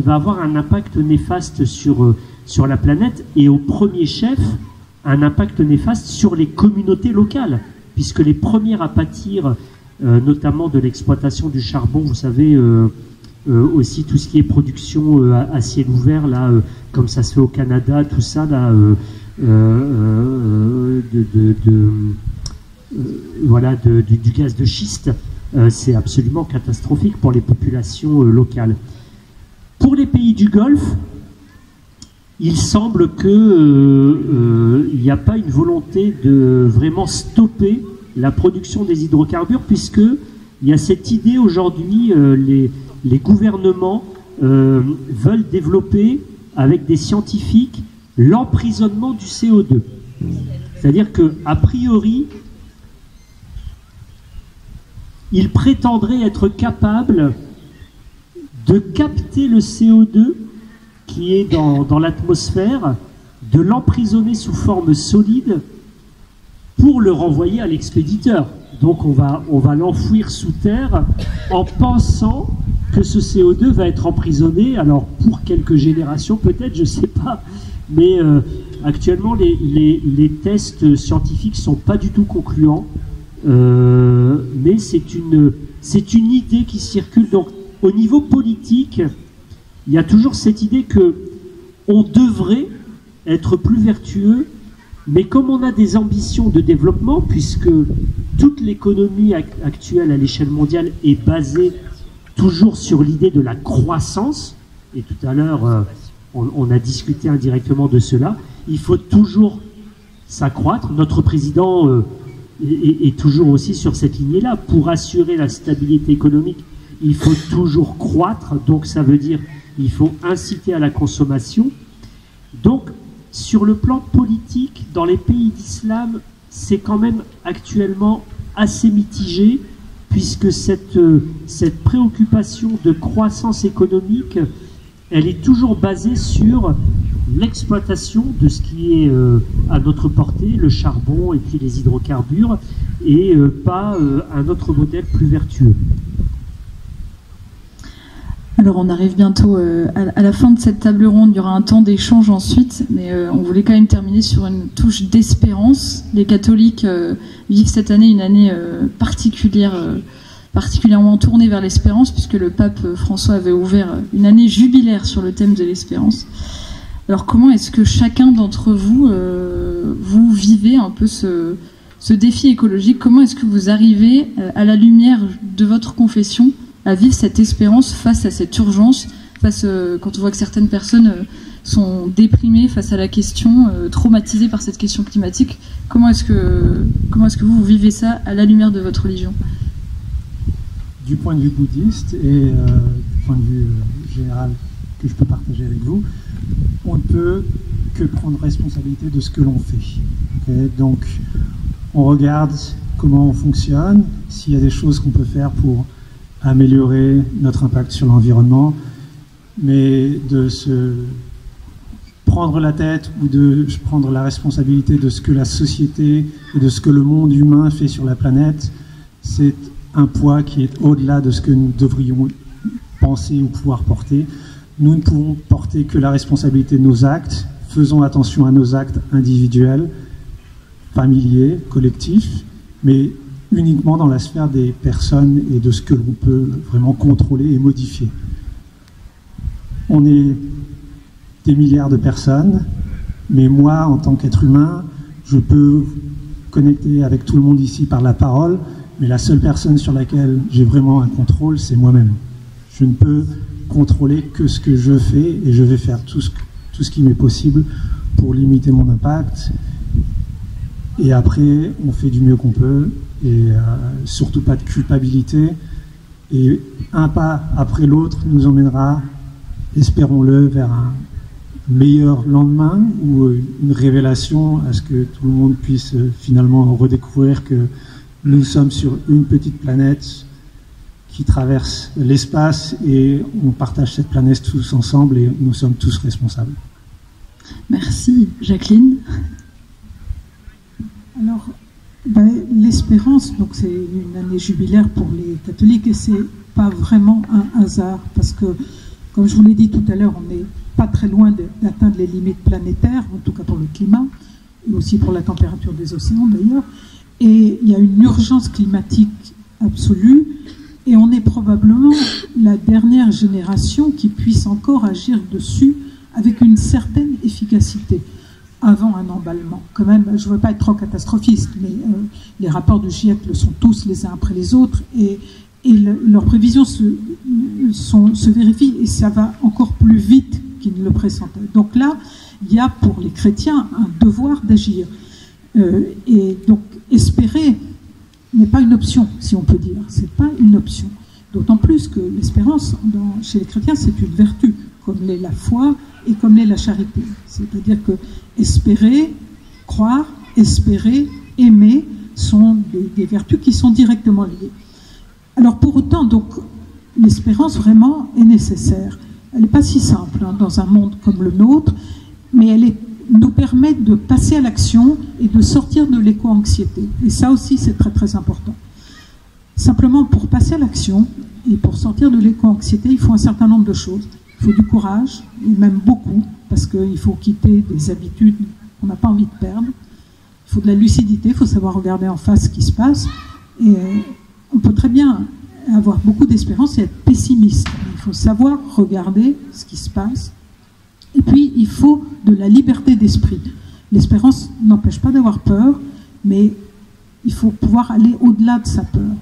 avoir un impact néfaste sur la planète et au premier chef un impact néfaste sur les communautés locales, puisque les premières à pâtir notamment de l'exploitation du charbon, vous savez, aussi tout ce qui est production à ciel ouvert, là, comme ça se fait au Canada, tout ça, là, du gaz de schiste. C'est absolument catastrophique pour les populations locales. Pour les pays du Golfe, il semble qu'il n'y a pas une volonté de vraiment stopper la production des hydrocarbures, puisqu'il y a cette idée aujourd'hui, les gouvernements veulent développer avec des scientifiques l'emprisonnement du CO2. C'est-à-dire qu'a priori, il prétendrait être capable de capter le CO2 qui est dans l'atmosphère, de l'emprisonner sous forme solide pour le renvoyer à l'expéditeur. Donc on va l'enfouir sous terre en pensant que ce CO2 va être emprisonné, alors pour quelques générations peut-être, je ne sais pas, mais actuellement les tests scientifiques ne sont pas du tout concluants. Mais c'est une idée qui circule. Donc au niveau politique, il y a toujours cette idée que on devrait être plus vertueux, mais comme on a des ambitions de développement, puisque toute l'économie actuelle à l'échelle mondiale est basée toujours sur l'idée de la croissance, et tout à l'heure on a discuté indirectement de cela, il faut toujours s'accroître. Notre président est toujours aussi sur cette lignée-là. Pour assurer la stabilité économique, il faut toujours croître, donc ça veut dire il faut inciter à la consommation. Donc, sur le plan politique, dans les pays d'islam, c'est quand même actuellement assez mitigé, puisque cette préoccupation de croissance économique, elle est toujours basée sur l'exploitation de ce qui est à notre portée, le charbon et puis les hydrocarbures, et pas un autre modèle plus vertueux. Alors on arrive bientôt à la fin de cette table ronde, il y aura un temps d'échange ensuite, mais on voulait quand même terminer sur une touche d'espérance. Les catholiques vivent cette année une année particulièrement tournée vers l'espérance, puisque le pape François avait ouvert une année jubilaire sur le thème de l'espérance. Alors comment est-ce que chacun d'entre vous, vous vivez un peu ce défi écologique? Comment est-ce que vous arrivez, à la lumière de votre confession, à vivre cette espérance face à cette urgence, quand on voit que certaines personnes sont déprimées face à la question, traumatisées par cette question climatique? Comment est-ce que vous vivez ça à la lumière de votre religion? Du point de vue bouddhiste et du point de vue général que je peux partager avec vous, on ne peut que prendre responsabilité de ce que l'on fait. Okay? Donc, on regarde comment on fonctionne, s'il y a des choses qu'on peut faire pour améliorer notre impact sur l'environnement, mais de se prendre la tête ou de prendre la responsabilité de ce que la société et de ce que le monde humain fait sur la planète, c'est un poids qui est au-delà de ce que nous devrions penser ou pouvoir porter. Nous ne pouvons porter que la responsabilité de nos actes. Faisons attention à nos actes individuels, familiers, collectifs, mais uniquement dans la sphère des personnes et de ce que l'on peut vraiment contrôler et modifier. On est des milliards de personnes, mais moi, en tant qu'être humain, je peux connecter avec tout le monde ici par la parole, mais la seule personne sur laquelle j'ai vraiment un contrôle, c'est moi-même. Je ne peux contrôler que ce que je fais, et je vais faire tout ce qui m'est possible pour limiter mon impact. Et après, on fait du mieux qu'on peut, et surtout pas de culpabilité. Et un pas après l'autre nous emmènera, espérons-le, vers un meilleur lendemain, ou une révélation à ce que tout le monde puisse finalement redécouvrir que nous sommes sur une petite planète qui traverse l'espace, et on partage cette planète tous ensemble, et nous sommes tous responsables. Merci. Jacqueline? Alors, l'espérance, donc c'est une année jubilaire pour les catholiques, et c'est pas vraiment un hasard, parce que, comme je vous l'ai dit tout à l'heure, on n'est pas très loin d'atteindre les limites planétaires, en tout cas pour le climat, et aussi pour la température des océans d'ailleurs, et il y a une urgence climatique absolue, et on est probablement la dernière génération qui puisse encore agir dessus avec une certaine efficacité, avant un emballement. Quand même, je ne veux pas être trop catastrophiste, mais les rapports du GIEC le sont tous les uns après les autres, et leurs prévisions se vérifient, et ça va encore plus vite qu'ils ne le pressentaient. Donc là, il y a pour les chrétiens un devoir d'agir. Et donc, espérer n'est pas une option, si on peut dire. Ce n'est pas une option. D'autant plus que l'espérance, chez les chrétiens, c'est une vertu, comme l'est la foi et comme l'est la charité. C'est-à-dire que espérer, croire, espérer, aimer sont des vertus qui sont directement liées. Alors pour autant, donc, l'espérance vraiment est nécessaire. Elle n'est pas si simple dans un monde comme le nôtre, mais elle nous permet de passer à l'action et de sortir de l'éco-anxiété. Et ça aussi, c'est très très important. Simplement, pour passer à l'action et pour sortir de l'éco-anxiété, il faut un certain nombre de choses. Il faut du courage, et même beaucoup, parce qu'il faut quitter des habitudes qu'on n'a pas envie de perdre. Il faut de la lucidité, il faut savoir regarder en face ce qui se passe. Et on peut très bien avoir beaucoup d'espérance et être pessimiste. Il faut savoir regarder ce qui se passe. Et puis, il faut de la liberté d'esprit. L'espérance n'empêche pas d'avoir peur, mais il faut pouvoir aller au-delà de sa peur.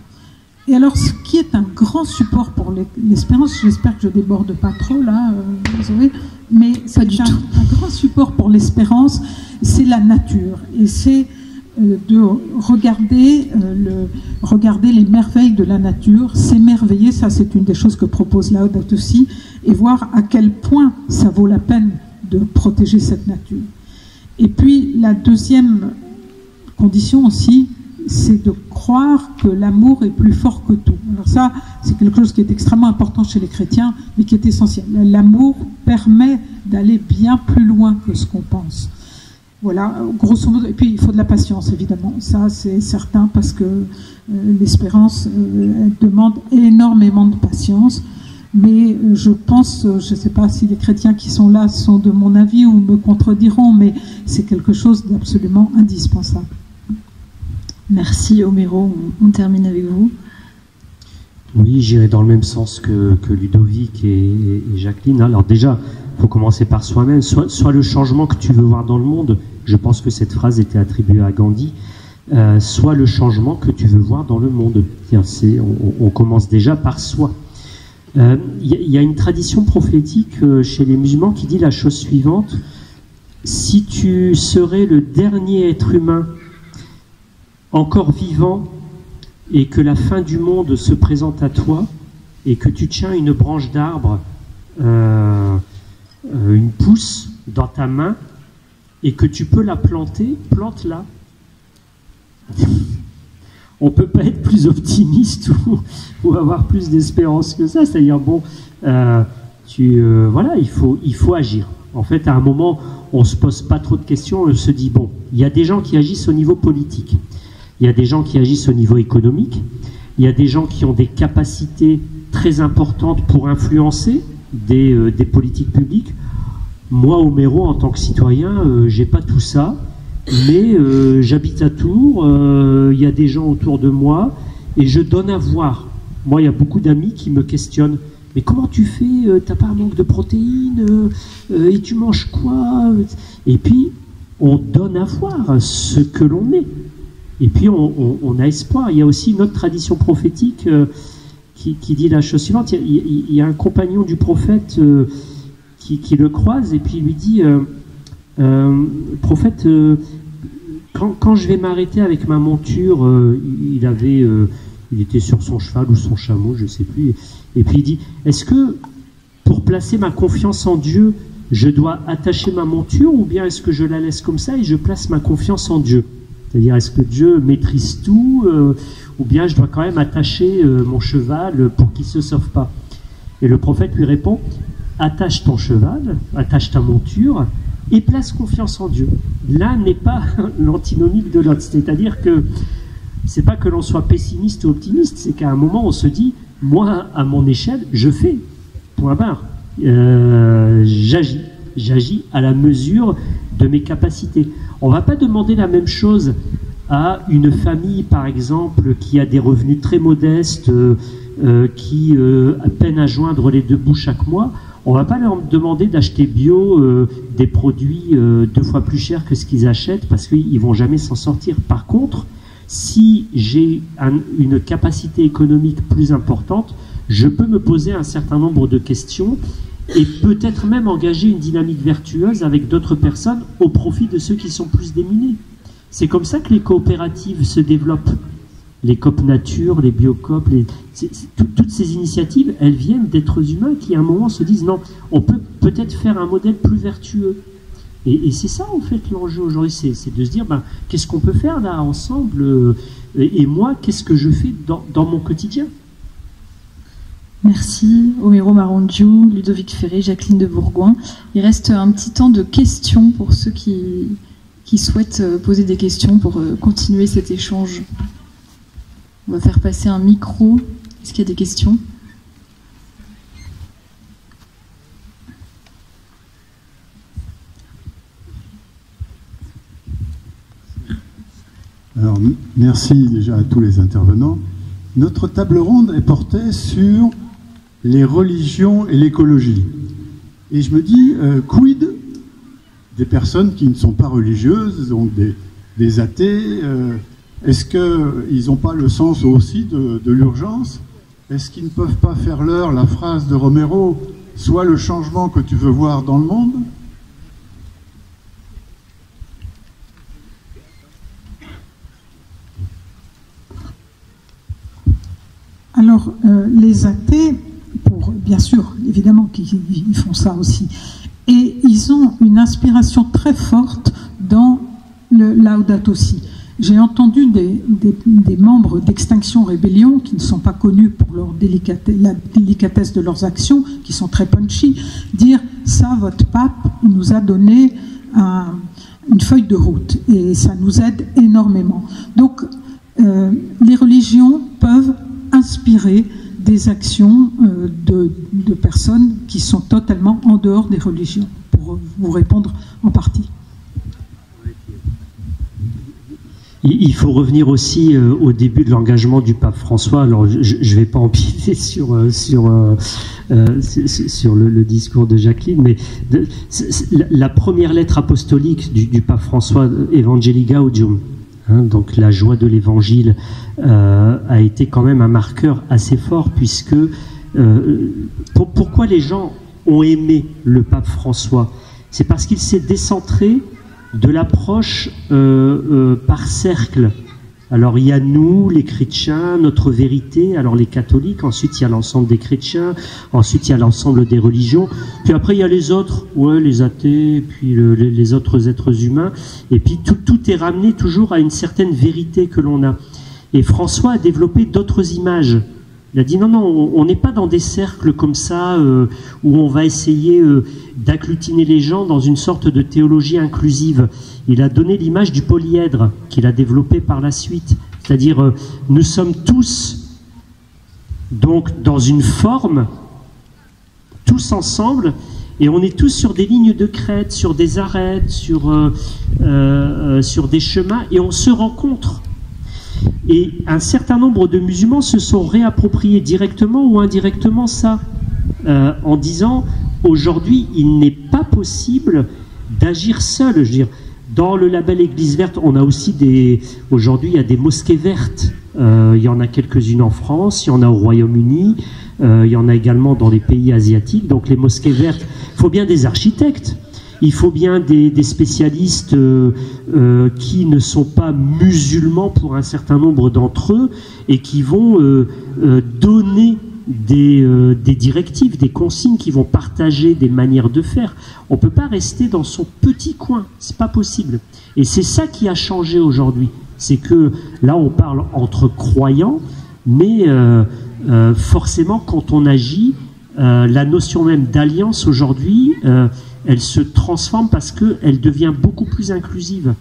Et alors, ce qui est un grand support pour l'espérance, j'espère que je ne déborde pas trop là, désolé, mais c'est un grand support pour l'espérance, c'est la nature. Et c'est de regarder les merveilles de la nature, s'émerveiller, ça c'est une des choses que propose Laudato aussi, et voir à quel point ça vaut la peine de protéger cette nature. Et puis la deuxième condition aussi, c'est de croire croire que l'amour est plus fort que tout. Alors ça, c'est quelque chose qui est extrêmement important chez les chrétiens, mais qui est essentiel. L'amour permet d'aller bien plus loin que ce qu'on pense. Voilà, grosso modo. Et puis, il faut de la patience, évidemment. Ça, c'est certain, parce que l'espérance demande énormément de patience. Mais je pense, je ne sais pas si les chrétiens qui sont là sont de mon avis ou me contrediront, mais c'est quelque chose d'absolument indispensable. Merci Homero, on termine avec vous. Oui, j'irai dans le même sens que Ludovic et Jacqueline. Alors déjà, il faut commencer par soi-même. Soit le changement que tu veux voir dans le monde, je pense que cette phrase était attribuée à Gandhi, soit le changement que tu veux voir dans le monde. On commence déjà par soi. Il y a une tradition prophétique chez les musulmans qui dit la chose suivante: si tu serais le dernier être humain encore vivant et que la fin du monde se présente à toi et que tu tiens une branche d'arbre, une pousse dans ta main et que tu peux la planter, plante-la. On ne peut pas être plus optimiste ou avoir plus d'espérance que ça. C'est-à-dire, bon, voilà, il faut agir. En fait, à un moment, on ne se pose pas trop de questions, on se dit, bon, il y a des gens qui agissent au niveau politique, il y a des gens qui agissent au niveau économique, il y a des gens qui ont des capacités très importantes pour influencer des politiques publiques. Moi, Homero, en tant que citoyen, j'ai pas tout ça. Mais j'habite à Tours, il y a des gens autour de moi et je donne à voir. Moi, il y a beaucoup d'amis qui me questionnent. Mais comment tu fais? T'as pas un manque de protéines? Et tu manges quoi? Et puis, on donne à voir ce que l'on est. Et puis, on a espoir. Il y a aussi une autre tradition prophétique qui dit la chose suivante. Il y a un compagnon du prophète qui le croise et puis il lui dit... prophète, quand je vais m'arrêter avec ma monture, il était sur son cheval ou son chameau, je ne sais plus, et puis il dit, est-ce que pour placer ma confiance en Dieu, je dois attacher ma monture ou bien est-ce que je la laisse comme ça et je place ma confiance en Dieu? C'est-à-dire, est-ce que Dieu maîtrise tout ou bien je dois quand même attacher mon cheval pour qu'il ne se sauve pas? Et le prophète lui répond, attache ton cheval, attache ta monture et place confiance en Dieu. L'un n'est pas l'antinomique de l'autre. C'est-à-dire que c'est pas que l'on soit pessimiste ou optimiste, c'est qu'à un moment on se dit, moi à mon échelle, je fais, point barre. J'agis à la mesure de mes capacités. On va pas demander la même chose à une famille, par exemple, qui a des revenus très modestes, qui peine à joindre les deux bouts chaque mois. On ne va pas leur demander d'acheter bio des produits 2 fois plus chers que ce qu'ils achètent parce qu'ils ne vont jamais s'en sortir. Par contre, si j'ai une capacité économique plus importante, je peux me poser un certain nombre de questions et peut-être même engager une dynamique vertueuse avec d'autres personnes au profit de ceux qui sont plus démunis. C'est comme ça que les coopératives se développent. Les COP Nature, les Biocop, toutes ces initiatives, elles viennent d'êtres humains qui à un moment se disent non, on peut peut-être faire un modèle plus vertueux. Et c'est ça en fait l'enjeu aujourd'hui, c'est de se dire qu'est-ce qu'on peut faire là ensemble et moi qu'est-ce que je fais dans mon quotidien. Merci Homero Marondiou, Ludovic Ferré, Jacqueline de Bourgoin. Il reste un petit temps de questions pour ceux qui souhaitent poser des questions pour continuer cet échange. On va faire passer un micro. Est-ce qu'il y a des questions? Alors, merci déjà à tous les intervenants. Notre table ronde est portée sur les religions et l'écologie. Et je me dis, quid des personnes qui ne sont pas religieuses, donc des athées, est-ce qu'ils n'ont pas le sens aussi de l'urgence? Est-ce qu'ils ne peuvent pas faire leur, la phrase de Homero, soit le changement que tu veux voir dans le monde? Alors, les athées, bien sûr, évidemment qu'ils font ça aussi, et ils ont une inspiration très forte dans le Laudato Si. J'ai entendu des membres d'Extinction Rébellion, qui ne sont pas connus pour la délicatesse de leurs actions, qui sont très punchy, dire ça, votre pape nous a donné une feuille de route et ça nous aide énormément. Donc les religions peuvent inspirer des actions de personnes qui sont totalement en dehors des religions, pour vous répondre en partie. Il faut revenir aussi au début de l'engagement du pape François. Alors, je ne vais pas empiler sur le discours de Jacqueline, mais la première lettre apostolique du pape François, Evangelii Gaudium, donc la joie de l'évangile, a été quand même un marqueur assez fort, puisque pourquoi les gens ont aimé le pape François? C'est parce qu'il s'est décentré de l'approche par cercle. Alors il y a nous, les chrétiens, notre vérité, alors les catholiques, ensuite il y a l'ensemble des chrétiens, ensuite il y a l'ensemble des religions, puis après il y a les autres, ouais, les athées, puis les autres êtres humains, et puis tout est ramené toujours à une certaine vérité que l'on a. Et François a développé d'autres images. Il a dit non, on n'est pas dans des cercles comme ça où on va essayer d'agglutiner les gens dans une sorte de théologie inclusive. Il a donné l'image du polyèdre qu'il a développé par la suite. C'est-à-dire, nous sommes tous donc dans une forme, tous ensemble, et on est tous sur des lignes de crête, sur des arêtes, sur des chemins, et on se rencontre. Et un certain nombre de musulmans se sont réappropriés directement ou indirectement ça, en disant aujourd'hui il n'est pas possible d'agir seul. Je veux dire, dans le label Église verte, on a aussi aujourd'hui il y a des mosquées vertes. Il y en a quelques-unes en France, il y en a au Royaume-Uni, il y en a également dans les pays asiatiques. Donc les mosquées vertes, il faut bien des architectes. Il faut bien des spécialistes qui ne sont pas musulmans pour un certain nombre d'entre eux et qui vont donner des directives, des consignes, qui vont partager des manières de faire. On ne peut pas rester dans son petit coin, c'est pas possible. Et c'est ça qui a changé aujourd'hui. C'est que là on parle entre croyants, mais forcément quand on agit, la notion même d'alliance aujourd'hui, elle se transforme parce qu'elle devient beaucoup plus inclusive.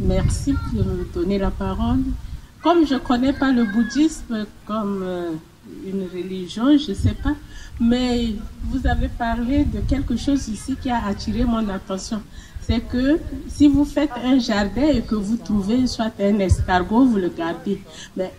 Merci de me donner la parole. Comme je ne connais pas le bouddhisme comme une religion, je ne sais pas, mais vous avez parlé de quelque chose ici qui a attiré mon attention. C'est que si vous faites un jardin et que vous trouvez soit un escargot, vous le gardez. Mais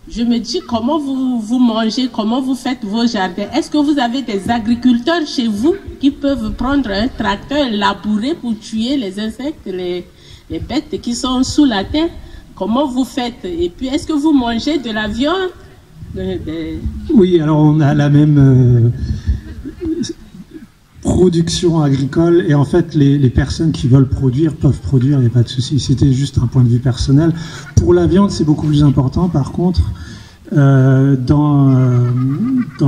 je me dis, comment vous mangez, comment vous faites vos jardins? Est-ce que vous avez des agriculteurs chez vous qui peuvent prendre un tracteur et labourer pour tuer les insectes, les bêtes qui sont sous la terre? Comment vous faites? Et puis, est-ce que vous mangez de la viande? Oui, alors on a la même production agricole, et en fait les personnes qui veulent produire peuvent produire, il n'y a pas de souci. C'était juste un point de vue personnel. Pour la viande, c'est beaucoup plus important. Par contre, dans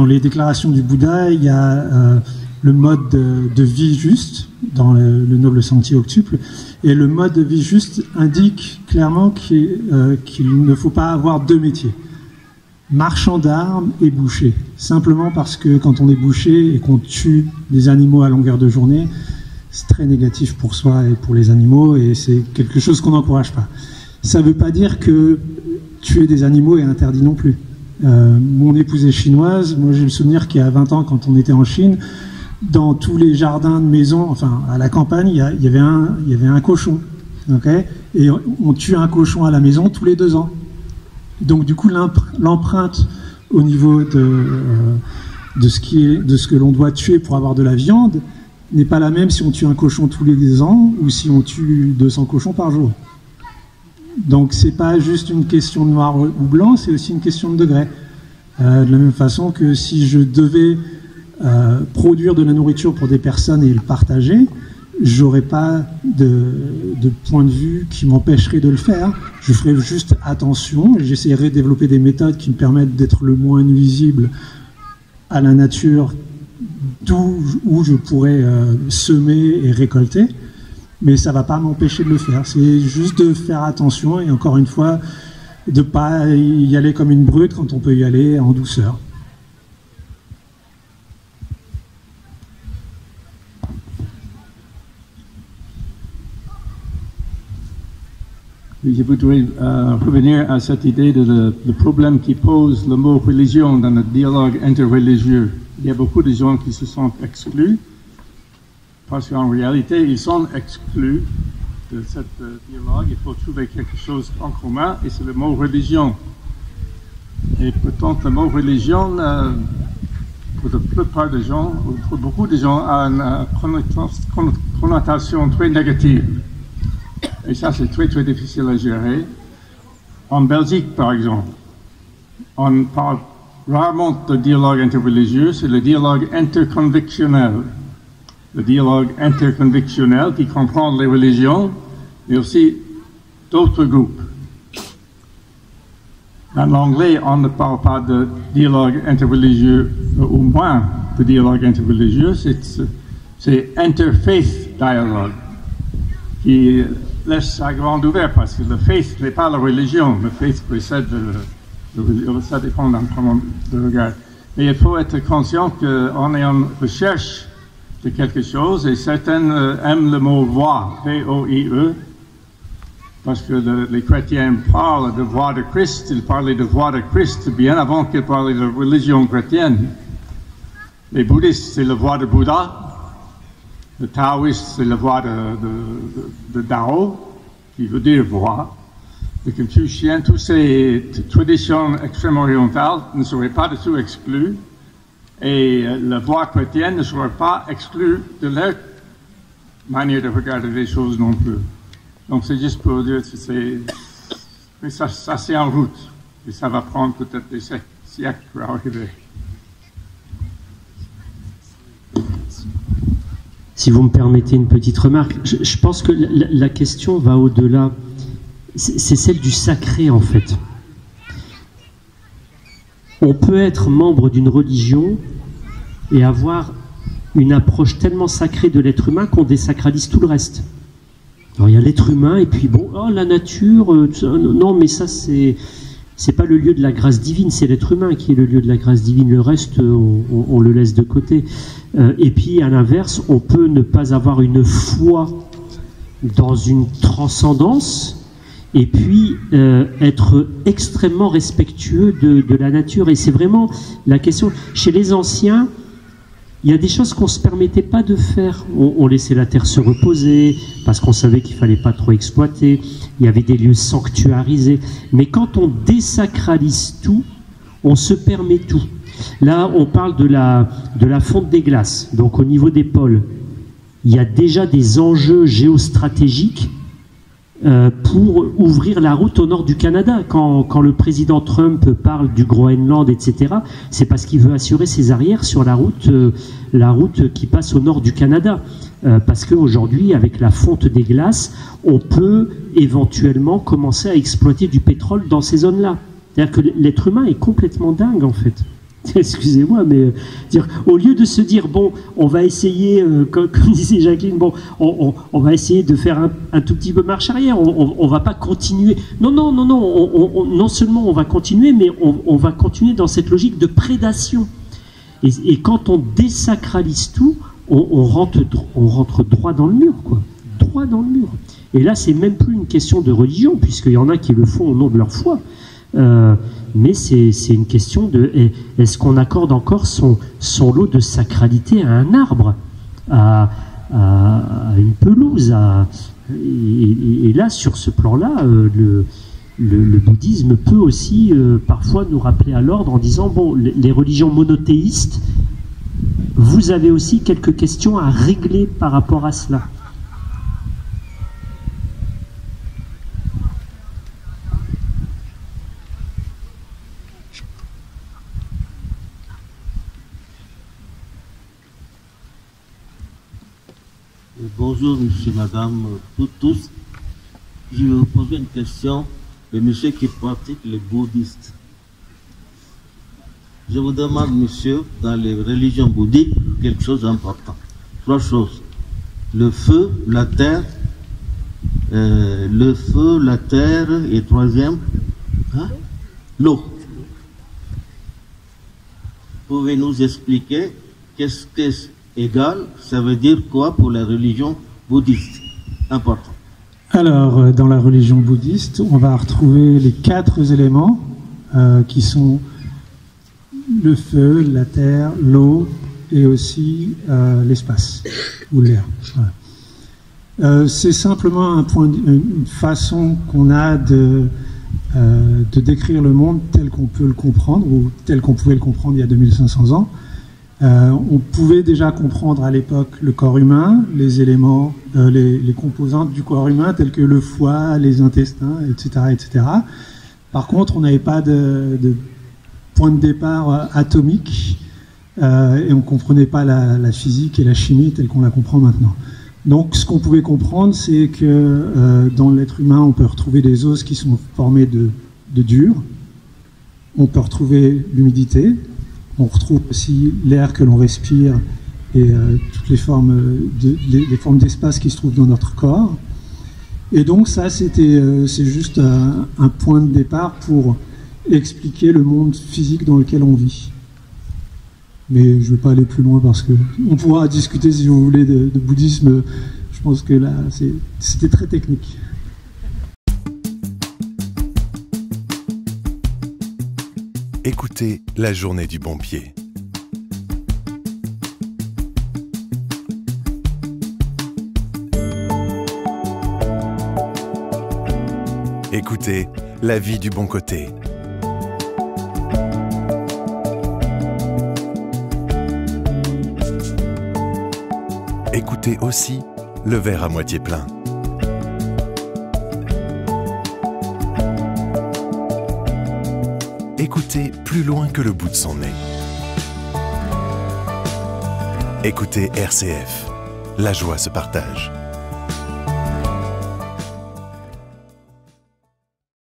les déclarations du Bouddha, il y a le mode de vie juste dans le noble sentier octuple, et le mode de vie juste indique clairement qu'il ne faut pas avoir deux métiers: marchand d'armes et boucher. Simplement parce que quand on est boucher et qu'on tue des animaux à longueur de journée, c'est très négatif pour soi et pour les animaux, et c'est quelque chose qu'on n'encourage pas. Ça ne veut pas dire que tuer des animaux est interdit non plus. Mon épouse est chinoise. Moi, j'ai le souvenir qu'il y a 20 ans, quand on était en Chine, dans tous les jardins de maison, enfin à la campagne, il y avait un cochon. Okay, et on tue un cochon à la maison tous les 2 ans. Donc du coup, l'empreinte au niveau de ce que l'on doit tuer pour avoir de la viande n'est pas la même si on tue un cochon tous les 2 ans ou si on tue 200 cochons par jour. Donc c'est pas juste une question de noir ou blanc, c'est aussi une question de degré. De la même façon que si je devais produire de la nourriture pour des personnes et le partager, j'aurais pas de point de vue qui m'empêcherait de le faire. Je ferai juste attention et j'essaierai de développer des méthodes qui me permettent d'être le moins nuisible à la nature où je pourrais semer et récolter. Mais ça va pas m'empêcher de le faire. C'est juste de faire attention et encore une fois, de pas y aller comme une brute quand on peut y aller en douceur. Je voudrais revenir à cette idée de le problème qui pose le mot religion dans le dialogue interreligieux. Il y a beaucoup de gens qui se sentent exclus parce qu'en réalité, ils sont exclus de ce dialogue. Il faut trouver quelque chose en commun et c'est le mot religion. Et pourtant, le mot religion, pour la plupart des gens, ou pour beaucoup de gens, a une connotation très négative. Et ça, c'est très, très difficile à gérer. En Belgique, par exemple, on parle rarement de dialogue interreligieux, c'est le dialogue interconvictionnel. Le dialogue interconvictionnel qui comprend les religions, mais aussi d'autres groupes. En anglais, on ne parle pas de dialogue interreligieux, ou moins de dialogue interreligieux, c'est interfaith dialogue, qui laisse ça grand ouvert parce que le faith n'est pas la religion. Le faith précède ça dépend d'un point de regard. Mais il faut être conscient qu'on est en recherche de quelque chose et certains aiment le mot voie, V-O-I-E, parce que les chrétiens parlent de voie de Christ, ils parlaient de voie de Christ bien avant qu'ils parlaient de religion chrétienne. Les bouddhistes, c'est la voie de Bouddha. Le taoïste, c'est la voie de Dao, qui veut dire voie. Le confucien, toutes ces traditions extrême-orientales ne seraient pas du tout exclues. Et la voie chrétienne ne serait pas exclue de leur manière de regarder les choses non plus. Donc c'est juste pour dire que ça c'est en route. Et ça va prendre peut-être des siècles pour arriver. Si vous me permettez une petite remarque, je pense que la question va au-delà. C'est celle du sacré, en fait. On peut être membre d'une religion et avoir une approche tellement sacrée de l'être humain qu'on désacralise tout le reste. Alors il y a l'être humain et puis bon, oh, la nature, non mais ça c'est pas le lieu de la grâce divine, c'est l'être humain qui est le lieu de la grâce divine. Le reste, on le laisse de côté. Et puis à l'inverse, on peut ne pas avoir une foi dans une transcendance et puis être extrêmement respectueux de la nature. Et c'est vraiment la question. Chez les anciens, il y a des choses qu'on ne se permettait pas de faire. On laissait la terre se reposer parce qu'on savait qu'il ne fallait pas trop exploiter. Il y avait des lieux sanctuarisés. Mais quand on désacralise tout, on se permet tout. Là, on parle de la fonte des glaces. Donc au niveau des pôles, il y a déjà des enjeux géostratégiques pour ouvrir la route au nord du Canada. Quand le président Trump parle du Groenland, etc., c'est parce qu'il veut assurer ses arrières sur la route qui passe au nord du Canada. Parce qu'aujourd'hui, avec la fonte des glaces, on peut éventuellement commencer à exploiter du pétrole dans ces zones-là. C'est-à-dire que l'être humain est complètement dingue, en fait. Excusez-moi, mais au lieu de se dire, bon, on va essayer, comme disait Jacqueline, bon, on va essayer de faire un tout petit peu marche arrière, on va pas continuer. Non, non seulement on va continuer, mais on va continuer dans cette logique de prédation. Et quand on désacralise tout, on rentre droit dans le mur, quoi. Droit dans le mur. Et là, c'est même plus une question de religion, puisqu'il y en a qui le font au nom de leur foi. Mais c'est une question de est-ce qu'on accorde encore son lot de sacralité à un arbre, à une pelouse, et là sur ce plan-là, le bouddhisme peut aussi parfois nous rappeler à l'ordre en disant bon, les religions monothéistes, vous avez aussi quelques questions à régler par rapport à cela. Bonjour, monsieur, madame, tous. Je vais vous poser une question de monsieur qui pratique le bouddhiste. Je vous demande, monsieur, dans les religions bouddhiques, quelque chose d'important. 3 choses. Le feu, la terre, et troisième, l'eau. Pouvez-nous expliquer qu'est-ce que égal, ça veut dire quoi pour la religion bouddhiste? Important. Alors, dans la religion bouddhiste, on va retrouver les 4 éléments qui sont le feu, la terre, l'eau et aussi l'espace ou l'air. Voilà. C'est simplement une façon qu'on a de décrire le monde tel qu'on peut le comprendre ou tel qu'on pouvait le comprendre il y a 2500 ans. On pouvait déjà comprendre à l'époque le corps humain, les éléments, les composantes du corps humain tels que le foie, les intestins, etc. etc. Par contre, on n'avait pas de point de départ atomique et on ne comprenait pas la physique et la chimie telle qu'on la comprend maintenant. Donc ce qu'on pouvait comprendre, c'est que dans l'être humain, on peut retrouver des os qui sont formés de dur, on peut retrouver l'humidité, on retrouve aussi l'air que l'on respire et toutes les formes d'espace qui se trouvent dans notre corps. Et donc ça, c'est juste un point de départ pour expliquer le monde physique dans lequel on vit. Mais je ne vais pas aller plus loin parce qu'on pourra discuter, si vous voulez, de bouddhisme. Je pense que là, c'était très technique. Écoutez la journée du bon pied. Écoutez la vie du bon côté. Écoutez aussi le verre à moitié plein. Écoutez plus loin que le bout de son nez. Écoutez RCF. La joie se partage.